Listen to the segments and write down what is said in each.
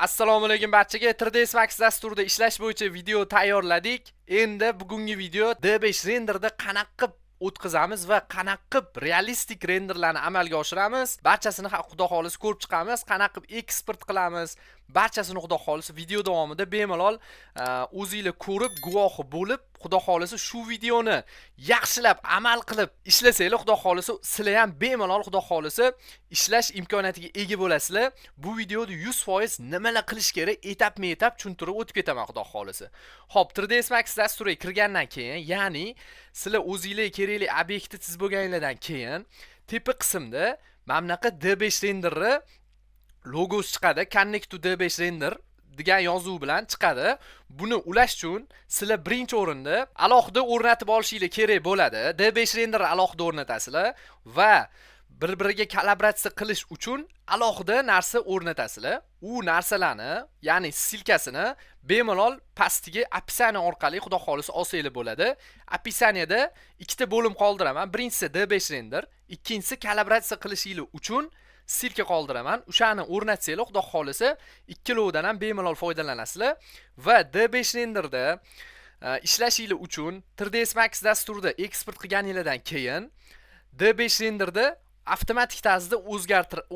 Assalomu alaykum barchaga. 3ds Max dasturida ishlash bo'yicha video tayyorladik. Endi bugungi video D5 renderda qanaqa qilib o'tkazamiz va qanaqa qilib realistik renderlarni amalga oshiramiz. Barchasini xudo xolis ko'rib chiqamiz. Qanaqa qilib eksport qilamiz. Barchasini xudo xolis video davomida bemalol o'zingizlar ko'rib, guvohi bo'lib, xudo xolisi shu videoni yaxshilab amal qilib ishlasanglar, xudo xolisi sizlar ham bemalol xudo xolisi ishlash imkoniyatiga ega bo'lasizlar. Bu videoda 100% nimalar qilish kerak etap-etap tushuntirib o'tib ketaman xudo xolisi. Xo'p, 3ds Max dasturiga kirgandan keyin, ya'ni sizlar o'zingizlar kerakli obyektni chizib bo'lganinglardan keyin tepa qismda mana bunaqa D5 renderni logosi chiqadi. Connect to D5 render degan yozuv bilan chiqadi. Buni ulash uchun sizlar birinchi o'rinda alohida o'rnatib olishingiz kerak bo'ladi. D5 renderni alohida o'rnatasizlar va bir-biriga kalibratsiya qilish uchun alohida narsa o'rnatasizlar. U narsalarni, ya'ni silkasini bemalol pastiga описание orqali xudo xolis olsanglar bo'ladi. Описаниеda ikkita bo'lim qoldiraman. Birinchisi D5 render, ikkinchisi kalibratsiya qilishingiz uchun silka qoldiraman. O'shani o'rnatsanglar, xudo xolisi ikkilovidan ham bemalol foydalanasizlar va D5 renderda ishlashingiz uchun 3ds Max dasturida eksport qilganingizdan keyin D5 renderda avtomatik tarzda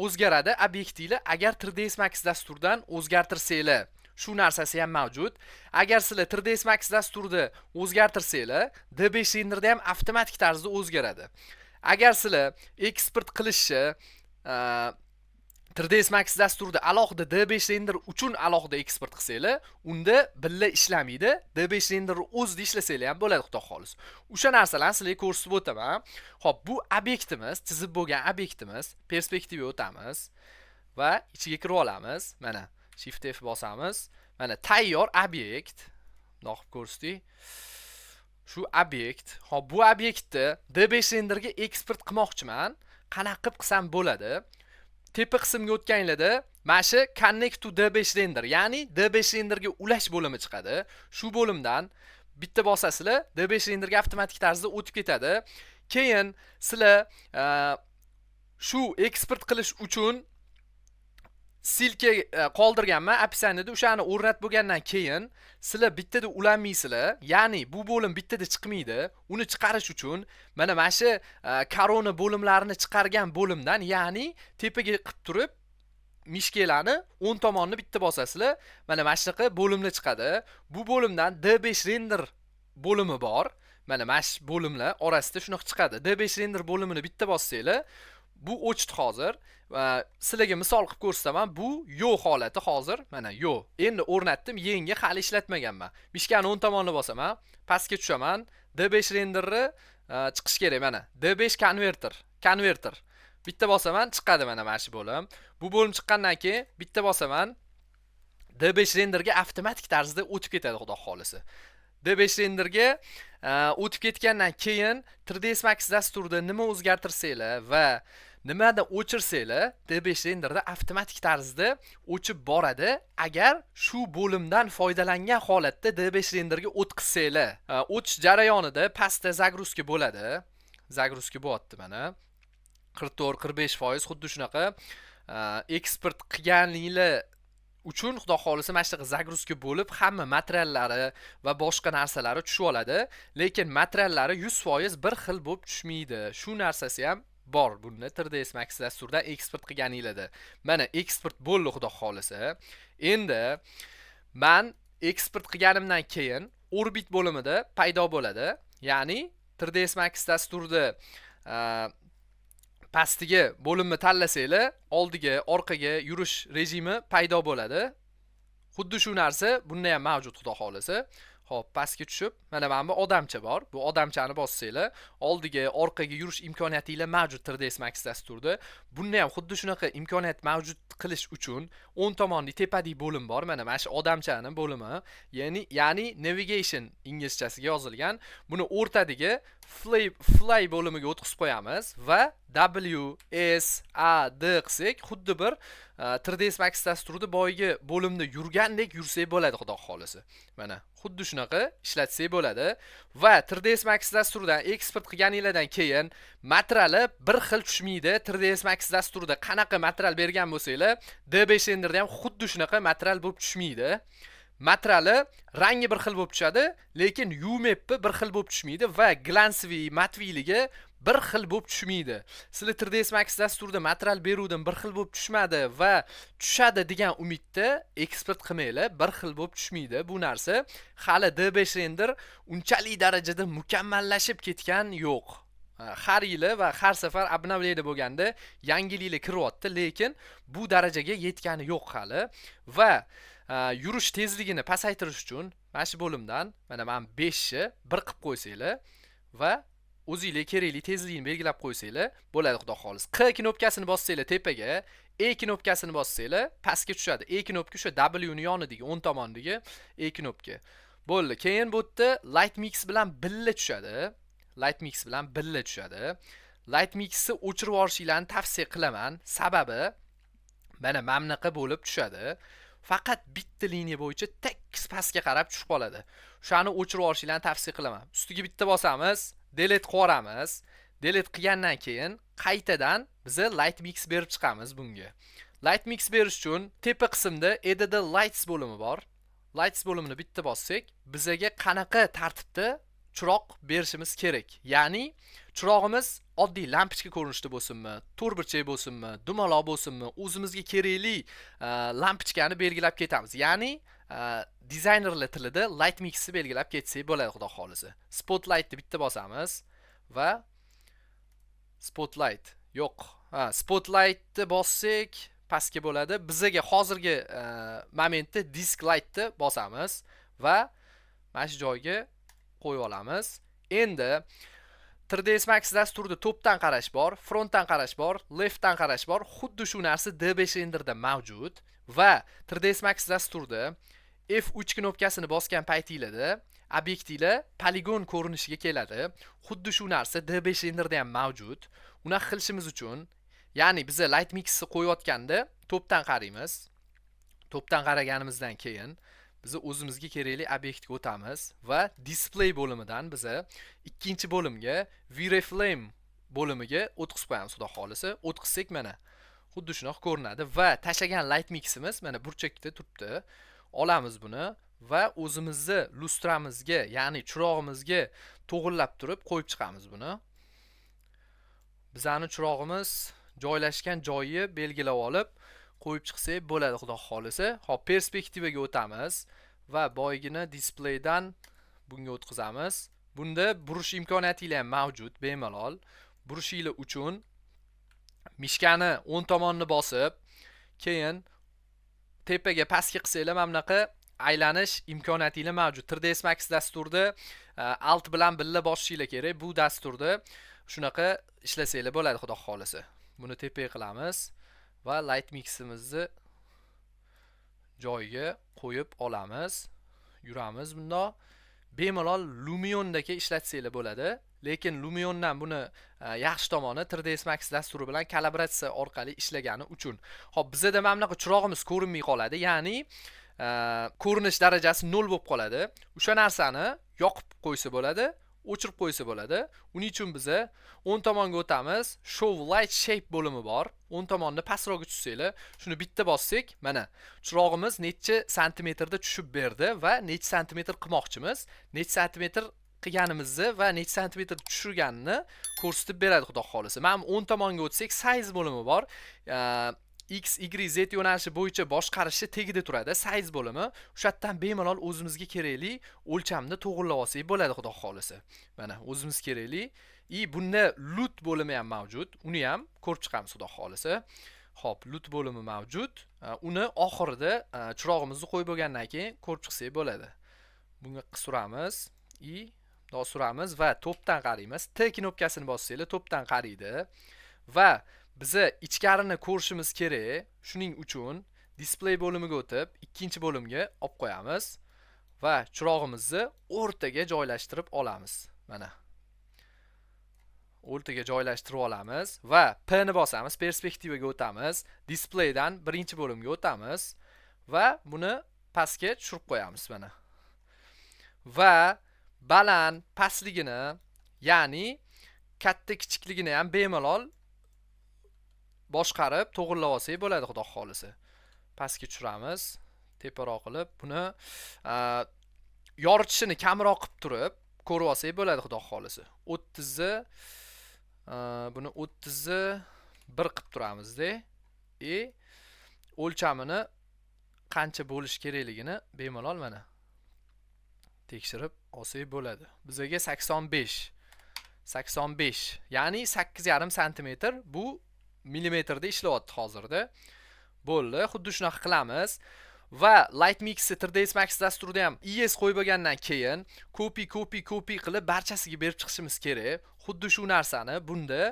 o'zgaradi obyektinglar agar 3ds Max dasturdan o'zgartirsanglar. Shu narsasi ham mavjud. Agar sizlar 3ds Max dasturida o'zgartirsanglar, D5 renderda ham avtomatik tarzda o'zgaradi. Agar sizlar eksport qilishni 3ds Max dasturida alohida D5 render uchun alohida eksport qilsanglar, unda billa ishlamaydi. D5 render o'zida ishlasanglar ham bo'ladi, xudo xolis. O'sha narsalarni sizlarga ko'rsatib o'taman. Xo'p, bu obyektimiz, chizib bo'lgan obyektimiz. Perspektivaga o'tamiz va ichiga kirib olamiz. Mana Shift F bosamiz. Mana tayyor obyekt. Bundoq qilib ko'rsating. Shu obyekt. Xo'p, bu obyektni D5 renderga eksport qilmoqchiman. Qanaqa qilib qilsam bo'ladi? Tepa qismga o'tganinglarda mana shu Connect to D5 render, ya'ni D5 renderga ulash bo'limi chiqadi. Shu bo'limdan bitta bosasizlar, D5 renderga avtomatik tarzda o'tib ketadi. Keyin sizlar shu eksport qilish uchun silka qoldirganman описаниеda, o'shani o'rnatib bo'lgandan keyin sizlar bittada ulanmaysizlar, ya'ni bu bo'lim bittada chiqmaydi. Uni chiqarish uchun mana shu korona bo'limlarini chiqargan bo'limdan, ya'ni tepaga qilib turib mishkalarni 10 tomonni bitta bosasizlar, mana shunaqa bo'limlar chiqadi. Bu bo'limdan D5 render bo'limi bor. Mana shu bo'limlar orasida shunaqa chiqadi. D5 render bo'limini bitta bossanglar, bu o'chdi hozir. Sizlarga misol qilib ko'rsataman. Bu yo'q holati hozir. Mana yo'q. Endi o'rnatdim, yangi hali ishlatmaganman. Mishkani 10 tomonni bosaman, pastga tushaman. D5 renderni chiqish kerak mana. D5 converter. Bitta bosaman, chiqadi mana shu bo'lim. Bu bo'lim chiqqandan keyin bitta bosaman. D5 renderga avtomatik tarzda o'tib ketadi, xudo xolisi. D5 renderga o'tib ketgandan keyin 3ds Max dasturida nima o'zgartirsanglar va nimada o'chirsanglar, D5 renderda avtomatik tarzda o'chib boradi. Agar shu bo'limdan foydalangan holatda D5 renderga o'tkazsanglar, o'tish jarayonida pastda загрузка bo'ladi. Загрузка bo'lyapti mana. 44-45% xuddi shunaqa eksport qilganinglar uchun xudo xolisa mana shunaqa загрузка bo'lib, hamma materiallari va boshqa narsalari tushib oladi, lekin materiallari 100% bir xil bo'lib tushmaydi. Shu narsasi ham bor bunda 3ds Max dasturdan eksport qilganinglarda. Mana eksport bo'ldi, xudo xolisa. Endi men eksport qilganimdan keyin orbit bo'limida paydo bo'ladi. Ya'ni 3ds Max dasturida pastiga bo'limni tanlasanglar, oldiga, orqaga yurish rejimi paydo bo'ladi. Xuddi shu narsa bunda ham mavjud, xudo xolisa. Xo'p, pastga tushib, mana bu odamcha bor. Bu odamchani bossanglar, oldiga, orqaga yurish imkoniyatingiz mavjud 3ds Max dasturida. Bunda ham xuddi shunaqa imkoniyat mavjud qilish uchun 10 tomonli tepadagi bo'lim bor. Mana shu odamchani bo'limi, ya'ni navigation inglizchasiga yozilgan. Buni o'rtadagi fly bo'limiga o'tkazib qo'yamiz va W, S, A, D qilsak, xuddi bir 3ds Max dasturida boyagi bo'limda yurgandek yursak bo'ladi, xudo xolisi. Mana xuddi shunaqa shunaqa ishlatsak bo'ladi. Va 3ds Max dasturidan eksport qilganingizdan keyin materiali bir xil tushmaydi. 3ds Max dasturida qanaqa material bergan bo'lsanglar, D5 Renderda ham xuddi shunaqa material bo'lib tushmaydi. Materiali rangi bir xil bo'lib tushadi, lekin UMap'i bir xil bo'lib tushmaydi va glansviy, matviyligi bir xil bo'lib tushmaydi. Sizlar 3ds Max dasturida material beruvdim bir xil bo'lib tushmadi va tushadi degan umidda eksport qilmanglar, bir xil bo'lib tushmaydi. Bu narsa hali D5 Render unchalik darajada mukammallashib ketgan yo'q. Har yili va har safar обновление bo'lganda yangiliklar kiryapti, lekin bu darajaga yetgani yo'q hali va yurish tezligini pasaytirish uchun mana shu bo'limdan mana men 5 ni 1 qilib qo'ysanglar va o'zingizga kerakli tezlikni belgilab qo'ysanglar bo'ladi, xudo xolis. Q knopkasini bossanglar tepaga, E knopkasini bossanglar pastga tushadi. E knopka o'sha W ni yonidagi, o'ng tomondagi E knopka. Bo'ldi. Keyin bu yerda Light Mix bilan birga tushadi. Light Mix bilan birga tushadi. Light Mixni o'chirib yuborishinglarni tavsiya qilaman. Sababi mana mamnaqa bo'lib tushadi. Faqat bitta liniya bo'yicha tekis pastga qarab tushib qoladi. O'shani o'chirib yuborishinglarni tavsiya qilaman. Ustiga bitta bosamiz, delete qilib yuboramiz. Delete qilgandan keyin qaytadan biz Light Mix berib chiqamiz bunga. Light Mix berish uchun tepa qismda Edit Lights bo'limi bor. Lights bo'limini bitta bossak, bizaga qanaqa tartibda chiroq berishimiz kerak. Ya'ni chirog'imiz oddiy lampochka ko'rinishida bo'lsinmi, to'rtburchak bo'lsinmi, dumaloq bo'lsinmi, o'zimizga kerakli lampochkani belgilab ketamiz. Ya'ni dizaynerlar tilida light mixni belgilab ketsak bo'ladi, xudo xolisa. Spotlightni bitta bosamiz va spotlight yo'q. Spotlightni bossak pastga bo'ladi. Bizaga hozirgi momentda disk lightni bosamiz va mana shu joyga qo'yib olamiz. Endi 3ds Max dasturida topdan qarash bor, frontdan qarash bor, leftdan qarash bor. Xuddi shu narsa D5 Renderda mavjud va 3ds Max dasturida F3 knopkasini bosgan paytingizda obyektivlar poligon ko'rinishiga keladi. Xuddi shu narsa D5 Renderda ham mavjud. Uni qilishimiz uchun, ya'ni biz Light Mixni qo'yayotganda topdan qaraymiz. Topdan qaraganimizdan keyin biz o'zimizga kerakli obyektga o'tamiz va display bo'limidan biz ikkinchi bo'limga VReflame bo'limiga o'tkazib qo'yamiz, xudo xolisa. O'tkazsak mana xuddi shunaqa ko'rinadi va tashlagan Light Miximiz mana burchakda turibdi. Olamiz buni va o'zimizni lustramizga, ya'ni chirog'imizga to'g'irlab turib qo'yib chiqamiz buni. Bizning chirog'imiz joylashgan joyi belgilab olib qo'yib chiqsak bo'ladi, xudo xolisa. Hop, perspektivaga o'tamiz va boygini displaydan bunga o'tkazamiz. Bunda burish imkoniyatingiz ham mavjud, bemalol. Burishinglar uchun mishkani o'ng tomonni bosib, keyin tepaga pastga qilsanglar mana bunaqa aylanish imkoniyatingiz mavjud. 3ds Max dasturida alt bilan birga bosishinglar kerak. Bu dasturda shunaqa ishlasanglar bo'ladi, xudo xolisa. Buni tepaga qilamiz va Light Miximizni joyiga qo'yib olamiz. Yuramiz bundoq. Bemalol Lumion'dagi ishlatsanglar bo'ladi. Lekin Lumion'dan buni yaxshi tomoni 3ds Max dasturi bilan kalibratsiya orqali ishlagani uchun. Xo'p, bizda mana bunaqa chirog'imiz ko'rinmay qoladi, ya'ni ko'rinish darajasi 0 bo'lib qoladi. O'sha narsani yoqib qo'ysa bo'ladi, o'chirib qo'ysa bo'ladi. Uning uchun biz o'ng tomonga o'tamiz. Show light shape bo'limi bor. O'ng tomonni pastroqqa tushsanglar, shuni bitta bossak, mana chirog'imiz necha santimetrda tushib berdi va necha santimetr qilmoqchimiz, necha santimetr qilganimizni va necha santimetr tushirganini ko'rsatib beradi, xudo xolisa. Mana o'ng tomonga o'tsak, size bo'limi bor. X, Y, Z yo'nalishi bo'yicha boshqarishi tegida turadi, size bo'limi. O'sha yerdan bemalol o'zimizga kerakli o'lchamni to'g'irlab olsak bo'ladi, xudo xolisa. Mana o'zimiz kerakli. Bunda LUT bo'limi ham mavjud. Uni ham ko'rib chiqamiz, xudo xolisa. Xo'p, LUT bo'limi mavjud. Uni oxirida chirog'imizni qo'yib bo'lgandan keyin ko'rib chiqsak bo'ladi. Bunga suramiz. suramiz va topdan qaraymiz. T knopkasini bossanglar topdan qaraydi va bizi ichkarini ko'rishimiz kerak. Shuning uchun display bo'limiga o'tib, ikkinchi bo'limga olib qo'yamiz va chirog'imizni o'rtaga joylashtirib olamiz. Mana. O'rtaga joylashtirib olamiz va P ni bosamiz, perspektivaga o'tamiz, displaydan birinchi bo'limga o'tamiz va buni pastga tushirib qo'yamiz mana. va baland pastligini, ya'ni katta kichikligini ham bemalol boshqarib to'g'irlab olsak bo'ladi, xudo xolisa. Pastga tushiramiz, teparoq qilib, buni yoritishini kamroq qilib turib ko'rib olsak bo'ladi, xudo xolisa. 30 ni buni 30 ni 1 qilib turamizda. O'lchamini qancha bo'lish kerakligini bemalol mana tekshirib olsak bo'ladi. Bizga 85, ya'ni 8,5 sm bu millimetrda ishlayapti hozirda. Bo'ldi, xuddi shunaqa qilamiz. Va Lightmix 3ds Max dasturida ham ES qo'yib bo'lgandan keyin copy qilib barchasiga berib chiqishimiz kerak. Xuddi shu narsani bunda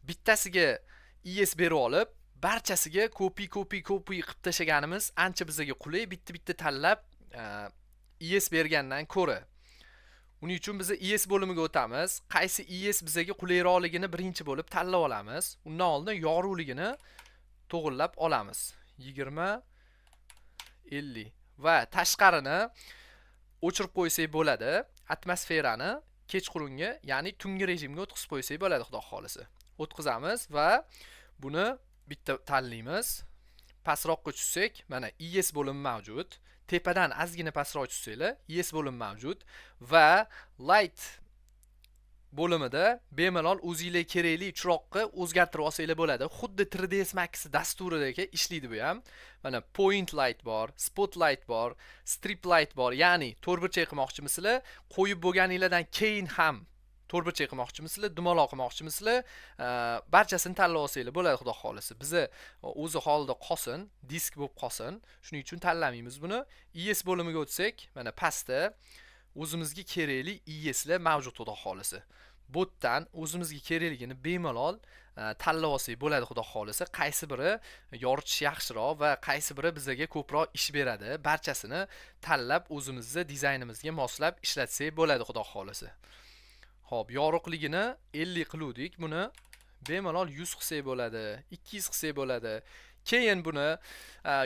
bittasiga ES berib olib, barchasiga copy qilib tashlaganimiz ancha bizga qulay, bitta tanlab ES bergandan ko'ra. Uning uchun biz ES bo'limiga o'tamiz. Qaysi ES bizga qulayroqligini birinchi bo'lib tanlab olamiz. Undan oldin yorug'ligini to'g'irlab olamiz. 20, 50 va tashqarini o'chirib qo'ysak bo'ladi. Atmosferani kechqurungi, ya'ni tungi rejimga o'tkazib qo'ysak bo'ladi, xudo xolisa. O'tkazamiz va buni bitta tanlaymiz. Pastroqqa tushsak, mana ES bo'limi mavjud. Tepadan ozgina pastroq tushsanglar, ES bo'lim mavjud va light bo'limida bemalol o'zingizga kerakli chiroqni o'zgartirib olsanglar bo'ladi. Xuddi 3ds Max dasturidagi ishlaydi bu ham. Mana point light bor, spotlight bor, strip light bor, ya'ni to'rtburchak qilmoqchimisizlar, qo'yib bo'lganinglardan keyin ham to'rtburchak qilmoqchimisizlar, dumaloq qilmoqchimisizlar, barchasini tanlab olsanglar bo'ladi, xudo xolisa. Bizi o'zi holida qolsin, disk bo'lib qolsin. Shuning uchun tanlamaymiz buni. ES bo'limiga o'tsak, mana pastda o'zimizga kerakli ESlar mavjud, xudo xolisa. Botdan o'zimizga kerakligini bemalol tanlab olsak bo'ladi, xudo xolisa. Qaysi biri yoritish yaxshiroq va qaysi biri bizga ko'proq ish beradi, barchasini tanlab o'zimizning dizaynimizga moslab ishlatsak bo'ladi, xudo xolisa. Xo'p, yorug'ligini 50 qiluvdik. Buni bemalol 100 qilsak bo'ladi, 200 qilsak bo'ladi. Keyin buni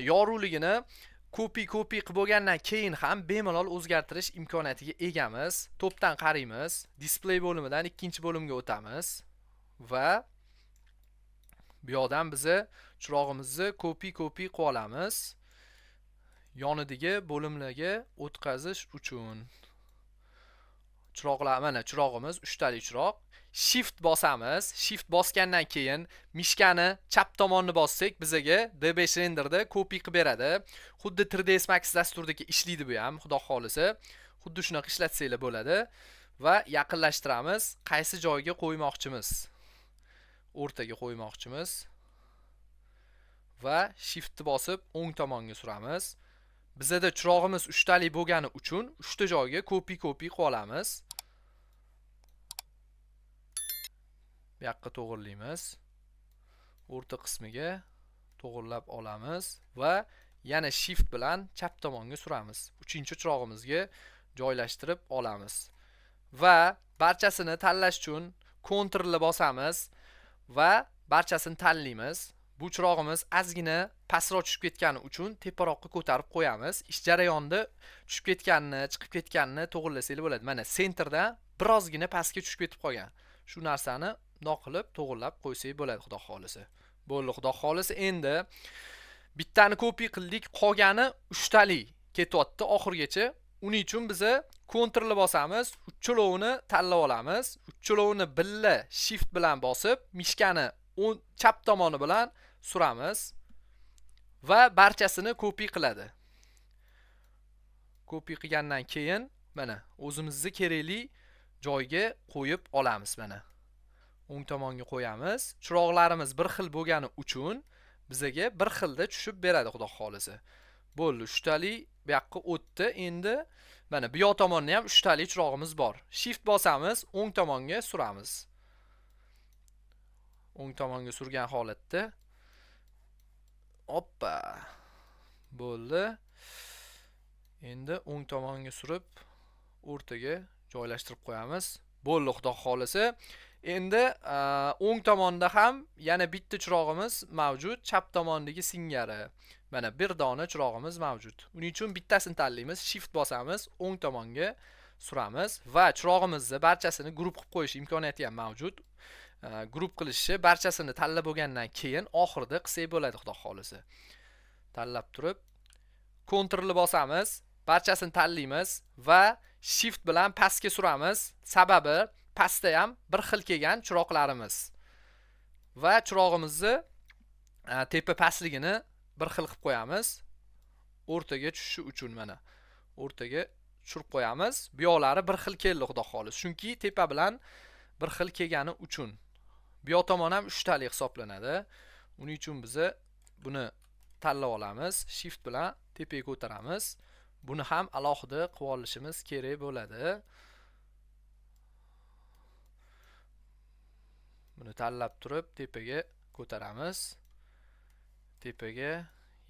yorug'ligini copy qilib bo'lgandan keyin ham bemalol o'zgartirish imkoniyatiga egamiz. To'pdan qaraymiz, display bo'limidan ikkinchi bo'limga o'tamiz va bu yoqdan biz chirog'imizni copy qilib olamiz. Yonidagi bo'limlarga o'tkazish uchun chiroqlar, mana chirog'imiz 3 tali chiroq. Shift bosamiz. Shift bosgandan keyin mishkani chap tomonni bossak, bizga D5 renderda copy qilib beradi. Xuddi 3ds Max dasturidagi ishlaydi bu ham, xudo xolisa. Xuddi shunaqa ishlatsanglar bo'ladi va yaqinlashtiramiz. Qaysi joyga qo'ymoqchimiz? O'rtaga qo'ymoqchimiz va shiftni bosib o'ng tomonga suramiz. Bizda chirog'imiz 3 tali bo'lgani uchun 3 ta joyga copy qilib olamiz. Bu yoqqa to'g'irlaymiz. O'rta qismiga to'g'irlab olamiz va yana shift bilan chap tomonga suramiz. 3-chirog'imizga joylashtirib olamiz. Va barchasini tanlash uchun Ctrl bosamiz va barchasini tanlaymiz. Bu chirog'imiz ozgina pastroq tushib ketgani uchun teparoqqa ko'tarib qo'yamiz. Ish jarayonida tushib ketganini, chiqib ketganini to'g'irlasanglar bo'ladi. Mana sentrda birozgina pastga tushib ketib qolgan. Shu narsani bundoq qilib to'g'irlab qo'ysak bo'ladi, xudo xolisa. Bo'ldi, xudo xolisa. Endi bittani copy qildik, qolgani 3 tali ketyapti oxirgacha. Uning uchun biz Ctrl bosamiz, ucholovini tanlab olamiz. Ucholovini birga shift bilan bosib, mishkani chap tomoni bilan suramiz va barchasini copy qiladi. Copy qilgandan keyin mana o'zimizga kerakli joyga qo'yib olamiz. Mana o'ng tomonga qo'yamiz. Chiroqlarimiz bir xil bo'lgani uchun bizga bir xilda tushib beradi, xudo xolisa. Bo'ldi, 3 tali bu yoqqa o'tdi. Endi mana bu yoq tomonda ham 3 tali chirog'imiz bor. Shift bosamiz, o'ng tomonga suramiz. O'ng tomonga surgan holatda hoppa. Bo'ldi. Endi o'ng tomonga surib o'rtaga joylashtirib qo'yamiz. Bo'ldi, xudo xolisa. Endi o'ng tomonda ham yana bitta chirog'imiz mavjud, chap tomondagi singari. Mana bir dona chirog'imiz mavjud. Uning uchun bittasini tanlaymiz, shift bosamiz, o'ng tomonga suramiz va chirog'imizni barchasini guruh qilib qo'yish imkoniyati ham mavjud. Guruh qilishni barchasini tanlab bo'lgandan keyin oxirida qilsak bo'ladi, xudo xolisa. Tanlab turib Ctrl bosamiz, barchasini tanlaymiz va Shift bilan pastga suramiz. Sababi pastda ham bir xil kelgan chiroqlarimiz va chirog'imizni tepa pastligini bir xil qilib qo'yamiz. O'rtaga tushishi uchun mana o'rtaga tushirib qo'yamiz. Bu yoqlari bir xil keldi, xudo xolis. Chunki tepa bilan bir xil kelgani uchun. Bu yoq tomon ham 3 talik hisoblanadi. Uning uchun biz buni tanlab olamiz. Shift bilan tepaga ko'taramiz. Buni ham alohida qilib olishimiz kerak bo'ladi. Buni tanlab turib tepaga ko'taramiz. Tepaga,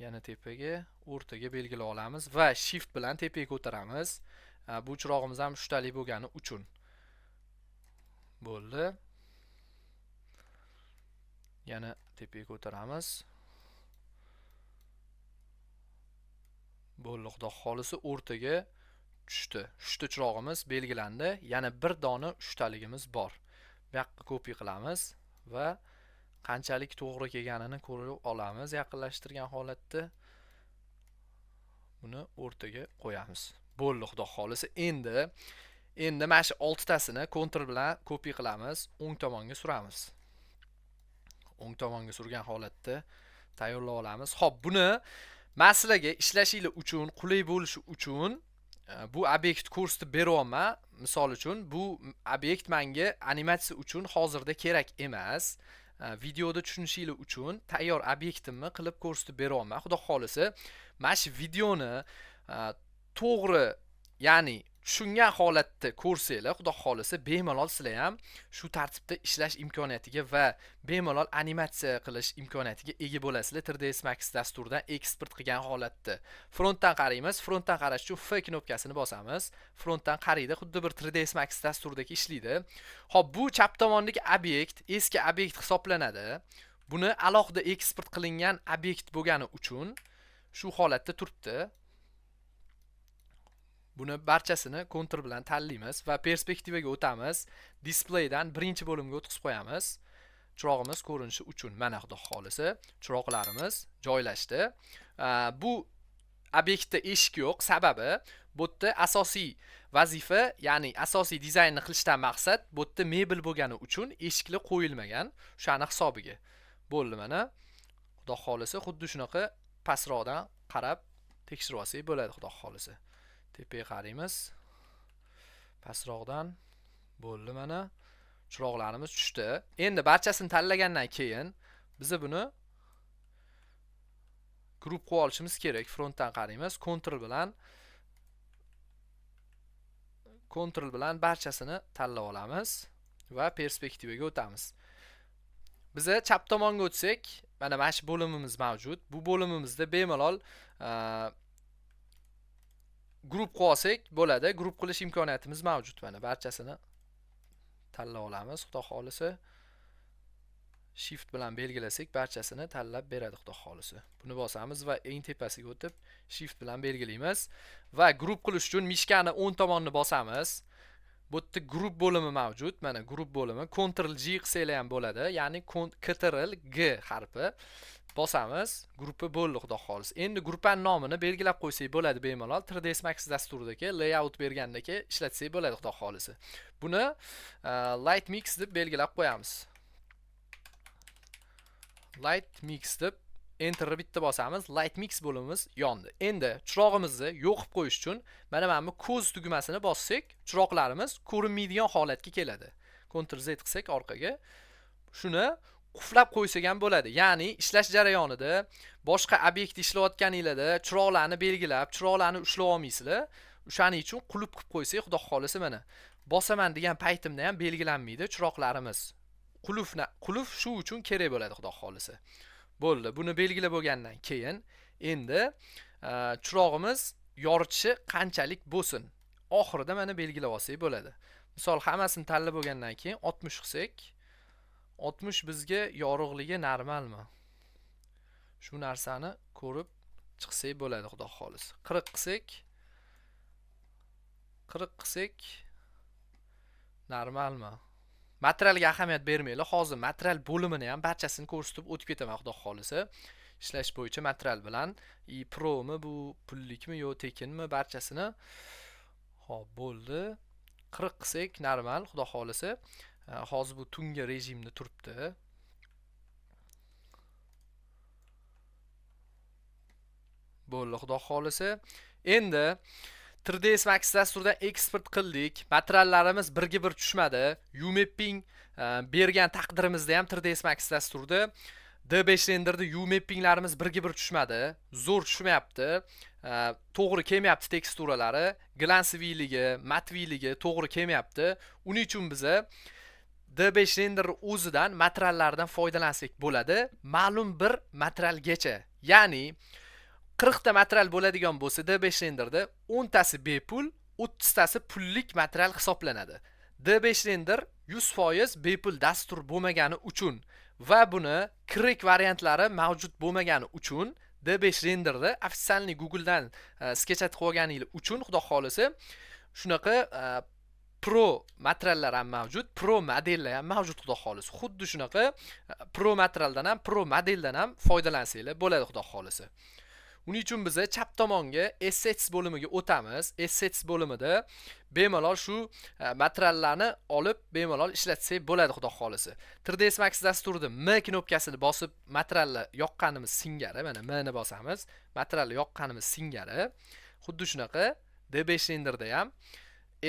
yana tepaga, o'rtaga belgilab olamiz va Shift bilan tepaga ko'taramiz. Bu chirog'imiz ham 3 talik bo'lgani uchun. Bo'ldi. Yana tepaga ko'taramiz. Bo'ldi, xudo xolisi o'rtaga tushdi. 3 ta chirog'imiz belgilandi. Yana bir dona 3 taligimiz bor. Bu yoqqa copy qilamiz va qanchalik to'g'ri kelganini ko'rib olamiz yaqinlashtirgan holatda. Buni o'rtaga qo'yamiz. Bo'ldi, xudo xolisi. Endi mana shu 6 tasini Ctrl bilan copy qilamiz, o'ng tomonga suramiz. O'ng tomonga surgan holatda tayyorlab olamiz. Xo'p, buni masalaga ishlashingiz uchun, qulay bo'lishi uchun bu obyekt kursni beryapman. Misol uchun bu obyekt menga animatsiya uchun hozirda kerak emas. Videoda tushunishingiz uchun tayyor obyektimni qilib ko'rsatib beryapman. Xudo xolisi, mana shu videoni to'g'ri, ya'ni tushungan holatda ko'rsanglar, xudo xolisi bemalol sizlar ham shu tartibda ishlash imkoniyatiga va bemalol animatsiya qilish imkoniyatiga ega bo'lasizlar. 3ds Max dasturidan eksport qilgan holatda. Frontdan qaraymiz. Frontdan qarash uchun F knopkasini bosamiz. Frontdan qaraydi, xuddi bir 3ds Max dasturidagi ishlaydi. Xo'p, bu chap tomondagi obyekt eski obyekt hisoblanadi. Buni alohida eksport qilingan obyekt bo'lgani uchun shu holatda turibdi. Buni barchasini Ctrl bilan tanlaymiz va perspektivaga o'tamiz. Displaydan birinchi bo'limga o'tkazib qo'yamiz. Chirog'imiz ko'rinishi uchun mana xudo xolisi chiroqlarimiz joylashdi. Bu obyektda eshik yo'q, sababi bu yerda asosiy vazifa, ya'ni asosiy dizaynni qilishdan maqsad bu yerda mebel bo'lgani uchun eshiklar qo'yilmagan. O'shani hisobiga. Bo'ldi mana. Xudo xolisi xuddi shunaqa pastroqdan qarab tekshirib olsak bo'ladi, xudo xolisi. Tepaga qaraymiz. Pastroqdan bo'ldi mana. Chiroqlarimiz tushdi. Endi barchasini tanlagandan keyin biz buni guruh qilib olishimiz kerak. Frontdan qaraymiz. Ctrl bilan barchasini tanlab olamiz va perspektivaga o'tamiz. Biz chap tomonga o'tsak, mana shu bo'limimiz mavjud. Bu bo'limimizda bemalol guruh qilib olsak bo'ladi. Guruh qilish imkoniyatimiz mavjud. Mana barchasini tanlab olamiz, xudo xolisi. Shift bilan belgilasak barchasini tanlab beradi, xudo xolisi. Buni bosamiz va eng tepasiga o'tib Shift bilan belgilaymiz va guruh qilish uchun mishkani o'ng tomonni bosamiz. Bu yerda guruh bo'limi mavjud. Mana guruh bo'limi. Ctrl G qilsanglar ham bo'ladi. Ya'ni Ctrl G harfi bosamiz. Gruppa bo'ldi, xudo xolis. Endi gruppaning nomini belgilab qo'ysak bo'ladi bemalol. 3ds Max dasturidagi layout bergandagi ishlatsak bo'ladi, xudo xolisi. Buni Light Mix deb belgilab qo'yamiz. Light Mix deb Enter'ni bitta bosamiz. Light Mix bo'limimiz yondi. Endi chirog'imizni yo'q qilib qo'yish uchun mana bu ko'z tugmasini bossak, chiroqlarimiz ko'rinmaydigan holatga keladi. Ctrl Z qilsak orqaga shuni quflab qo'ysak ham bo'ladi. Ya'ni ishlash jarayonida boshqa obyekt ishlayotganingizda chiroqlarni belgilab, chiroqlarni ushlab olmaysizlar. O'shaning uchun qulib qilib qo'ysak, xudo xolisi mana bosaman degan paytimda ham belgilanmaydi chiroqlarimiz. Qulf shu uchun kerak bo'ladi, xudo xolisi. Bo'ldi. Buni belgilab bo'lgandan keyin endi chirog'imiz yoritishi qanchalik bo'lsin. Oxirida mana belgilab olsak bo'ladi. Misol hammasini tanlab bo'lgandan keyin 60 qilsak, 60 bizga yorug'ligi normalmi? Shu narsani ko'rib chiqsak bo'ladi, xudo xolis. 40 qilsak 40 qilsak normalmi? Materialga ahamiyat bermaylik. Hozir material bo'limini ham barchasini ko'rsatib o'tib ketaman, xudo xolisa. Ishlash bo'yicha material bilan promi bu pullikmi yo tekinmi barchasini. Xo'p, bo'ldi. 40 qilsak normal, xudo xolisa. Hozir bu tungi rejimda turibdi. Bo'ldi, xudo xolisa. Endi 3ds Max dasturidan eksport qildik. Materiallarimiz birga bir tushmadi. UMapping bergan taqdirimizda ham 3ds Max dasturida D5 renderda UMappinglarimiz birga bir tushmadi. Zo'r tushmayapti. To'g'ri kelmayapti teksturalari, glansiviyligi, matviyligi to'g'ri kelmayapti. Uning uchun biz D5 render o'zidan materiallardan foydalansak bo'ladi. Ma'lum bir materialgacha. Ya'ni 40 ta material bo'ladigan bo'lsa D5 renderda 10 tasi bepul, 30 tasi pullik material hisoblanadi. D5 render 100% bepul dastur bo'lmagani uchun va buni crack variantlari mavjud bo'lmagani uchun D5 renderda ofitsialniy Google dan sketchat qilib olganingiz uchun xudo xolisa shunaqa pro materiallar ham mavjud, pro modellar ham mavjud xudo xolisa. Xuddi shunaqa pro materialdan ham, pro modeldan ham foydalansanglar bo'ladi xudo xolisa. Uning uchun biz chap tomonga assets bo'limiga o'tamiz. Assets bo'limida bemalol shu materiallarni olib bemalol ishlatsak bo'ladi xudo xolisa. 3ds Max dasturida M knopkasini bosib materialni yoqqanimiz singari, mana M ni bosamiz, materialni yoqqanimiz singari. Xuddi shunaqa D5 renderda ham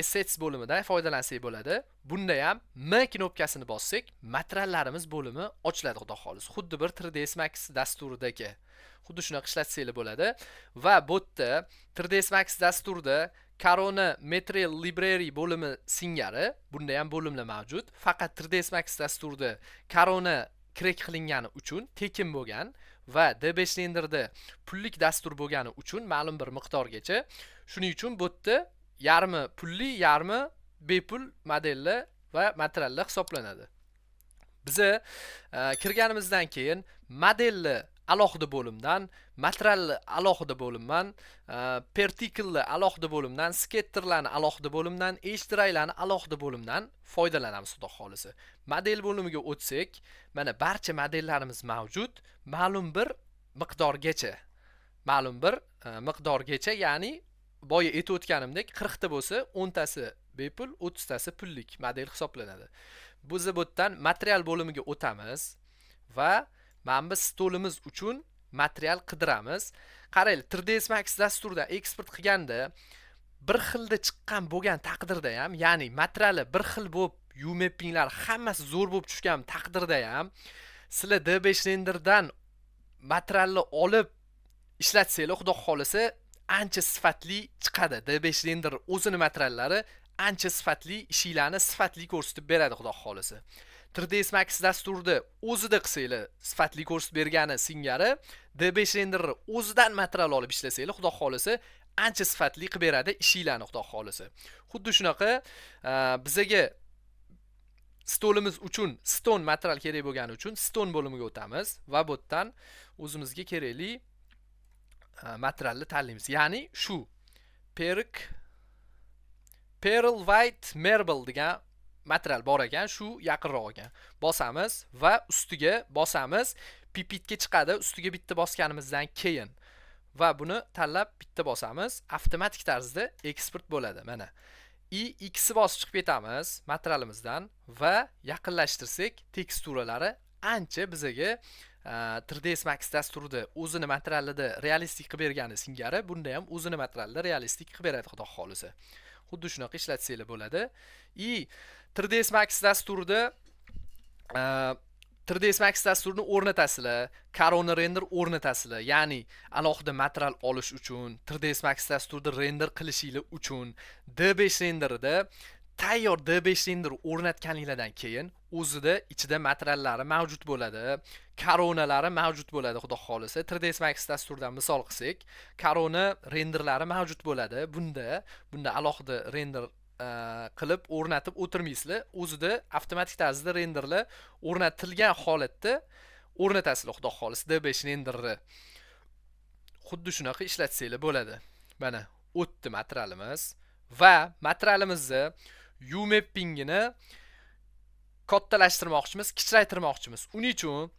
assets bo'limidan foydalansak bo'ladi. Bunda ham M knopkasini bossak materiallarimiz bo'limi ochiladi xudo xolisa. Xuddi bir 3ds Max dasturidagi xuddi shunaqa ishlatsanglar bo'ladi. Va bu yerda 3ds Max dasturida Corona Material Library bo'limi singari, bunda ham bo'limlar mavjud. Faqat 3ds Max dasturida Corona crack qilingani uchun tekin bo'lgan va D5 renderda pullik dastur bo'lgani uchun ma'lum bir miqdorgacha. Shuning uchun bu yerda yarmi pulli, yarmi bepul modellar va materiallar hisoblanadi. Biz kirganimizdan keyin modelni alohida bo'limdan, materialni alohida bo'limdan, partikelni alohida bo'limdan, sketterlarni alohida bo'limdan, eshtiraylarni alohida bo'limdan foydalanamiz xudo xolisa. Model bo'limiga o'tsak, mana barcha modellarimiz mavjud, ma'lum bir miqdorgacha, ya'ni boya aytib o'tganimdek 40 ta bo'lsa, 10 tasi bepul, 30 tasi pullik model hisoblanadi. Biz bu yerdan material bo'limiga o'tamiz va mana biz stolimiz uchun material qidiramiz. Qaranglar, 3ds Max dasturida eksport qilganda bir xilda chiqqan bo'lgan taqdirda ham, ya'ni materiali bir xil bo'lib, UMappinglar hammasi zo'r bo'lib tushgan taqdirda ham sizlar D5 renderdan materialni olib ishlatsanglar, xudo xolisa ancha sifatli chiqadi. D5 render o'zini materiallari ancha sifatli ishlarni sifatli ko'rsatib beradi xudo xolisa. 3ds Max dasturida o'zida qilsanglar sifatli ko'rsatib bergani singari, D5 render o'zidan material olib ishlasanglar, xudo xolisa ancha sifatli qilib beradi ishlarni xudo xolisa. Xuddi shunaqa bizga stolimiz uchun stone material kerak bo'lgani uchun stone bo'limiga o'tamiz va bu yerdan o'zimizga kerakli materialni tanlaymiz. Ya'ni shu Pearl White Marble degan material bor ekan, shu yaqinroq ekan. Bosamiz va ustiga bosamiz. Pipitga chiqadi, ustiga bitta bosganimizdan keyin va buni tanlab bitta bosamiz, avtomatik tarzda eksport bo'ladi. Mana X bosib chiqib ketamiz materialimizdan va yaqinlashtirsak teksturalari ancha bizaga 3ds Max dasturida o'zini materialida realistik qilib bergani singari, bunda ham o'zini materialida realistik qilib beradi xudo xolisa. Xuddi shunaqa ishlatsanglar bo'ladi. 3ds Max dasturida 3ds Max dasturini o'rnatasizlar, Corona render o'rnatasizlar. Ya'ni alohida material olish uchun, 3ds Max dasturida render qilishinglar uchun D5 renderida tayyor D5 render o'rnatganinglardan keyin o'zida ichida materiallari mavjud bo'ladi, Coronalari mavjud bo'ladi xudo xolisa. 3ds Max dasturidan misol qilsak, Corona renderlari mavjud bo'ladi. Bunda alohida render qilib o'rnatib o'tirmaysizlar. O'zida avtomatik tarzda renderlar o'rnatilgan holatda o'rnatasizlar xudo xolisa D5 renderni. Xuddi shunaqa ishlatsanglar bo'ladi. Mana o'tdi materialimiz va materialimizni U mappingini kattalashtirmoqchimiz, kichraytirmoqchimiz. Uning uchun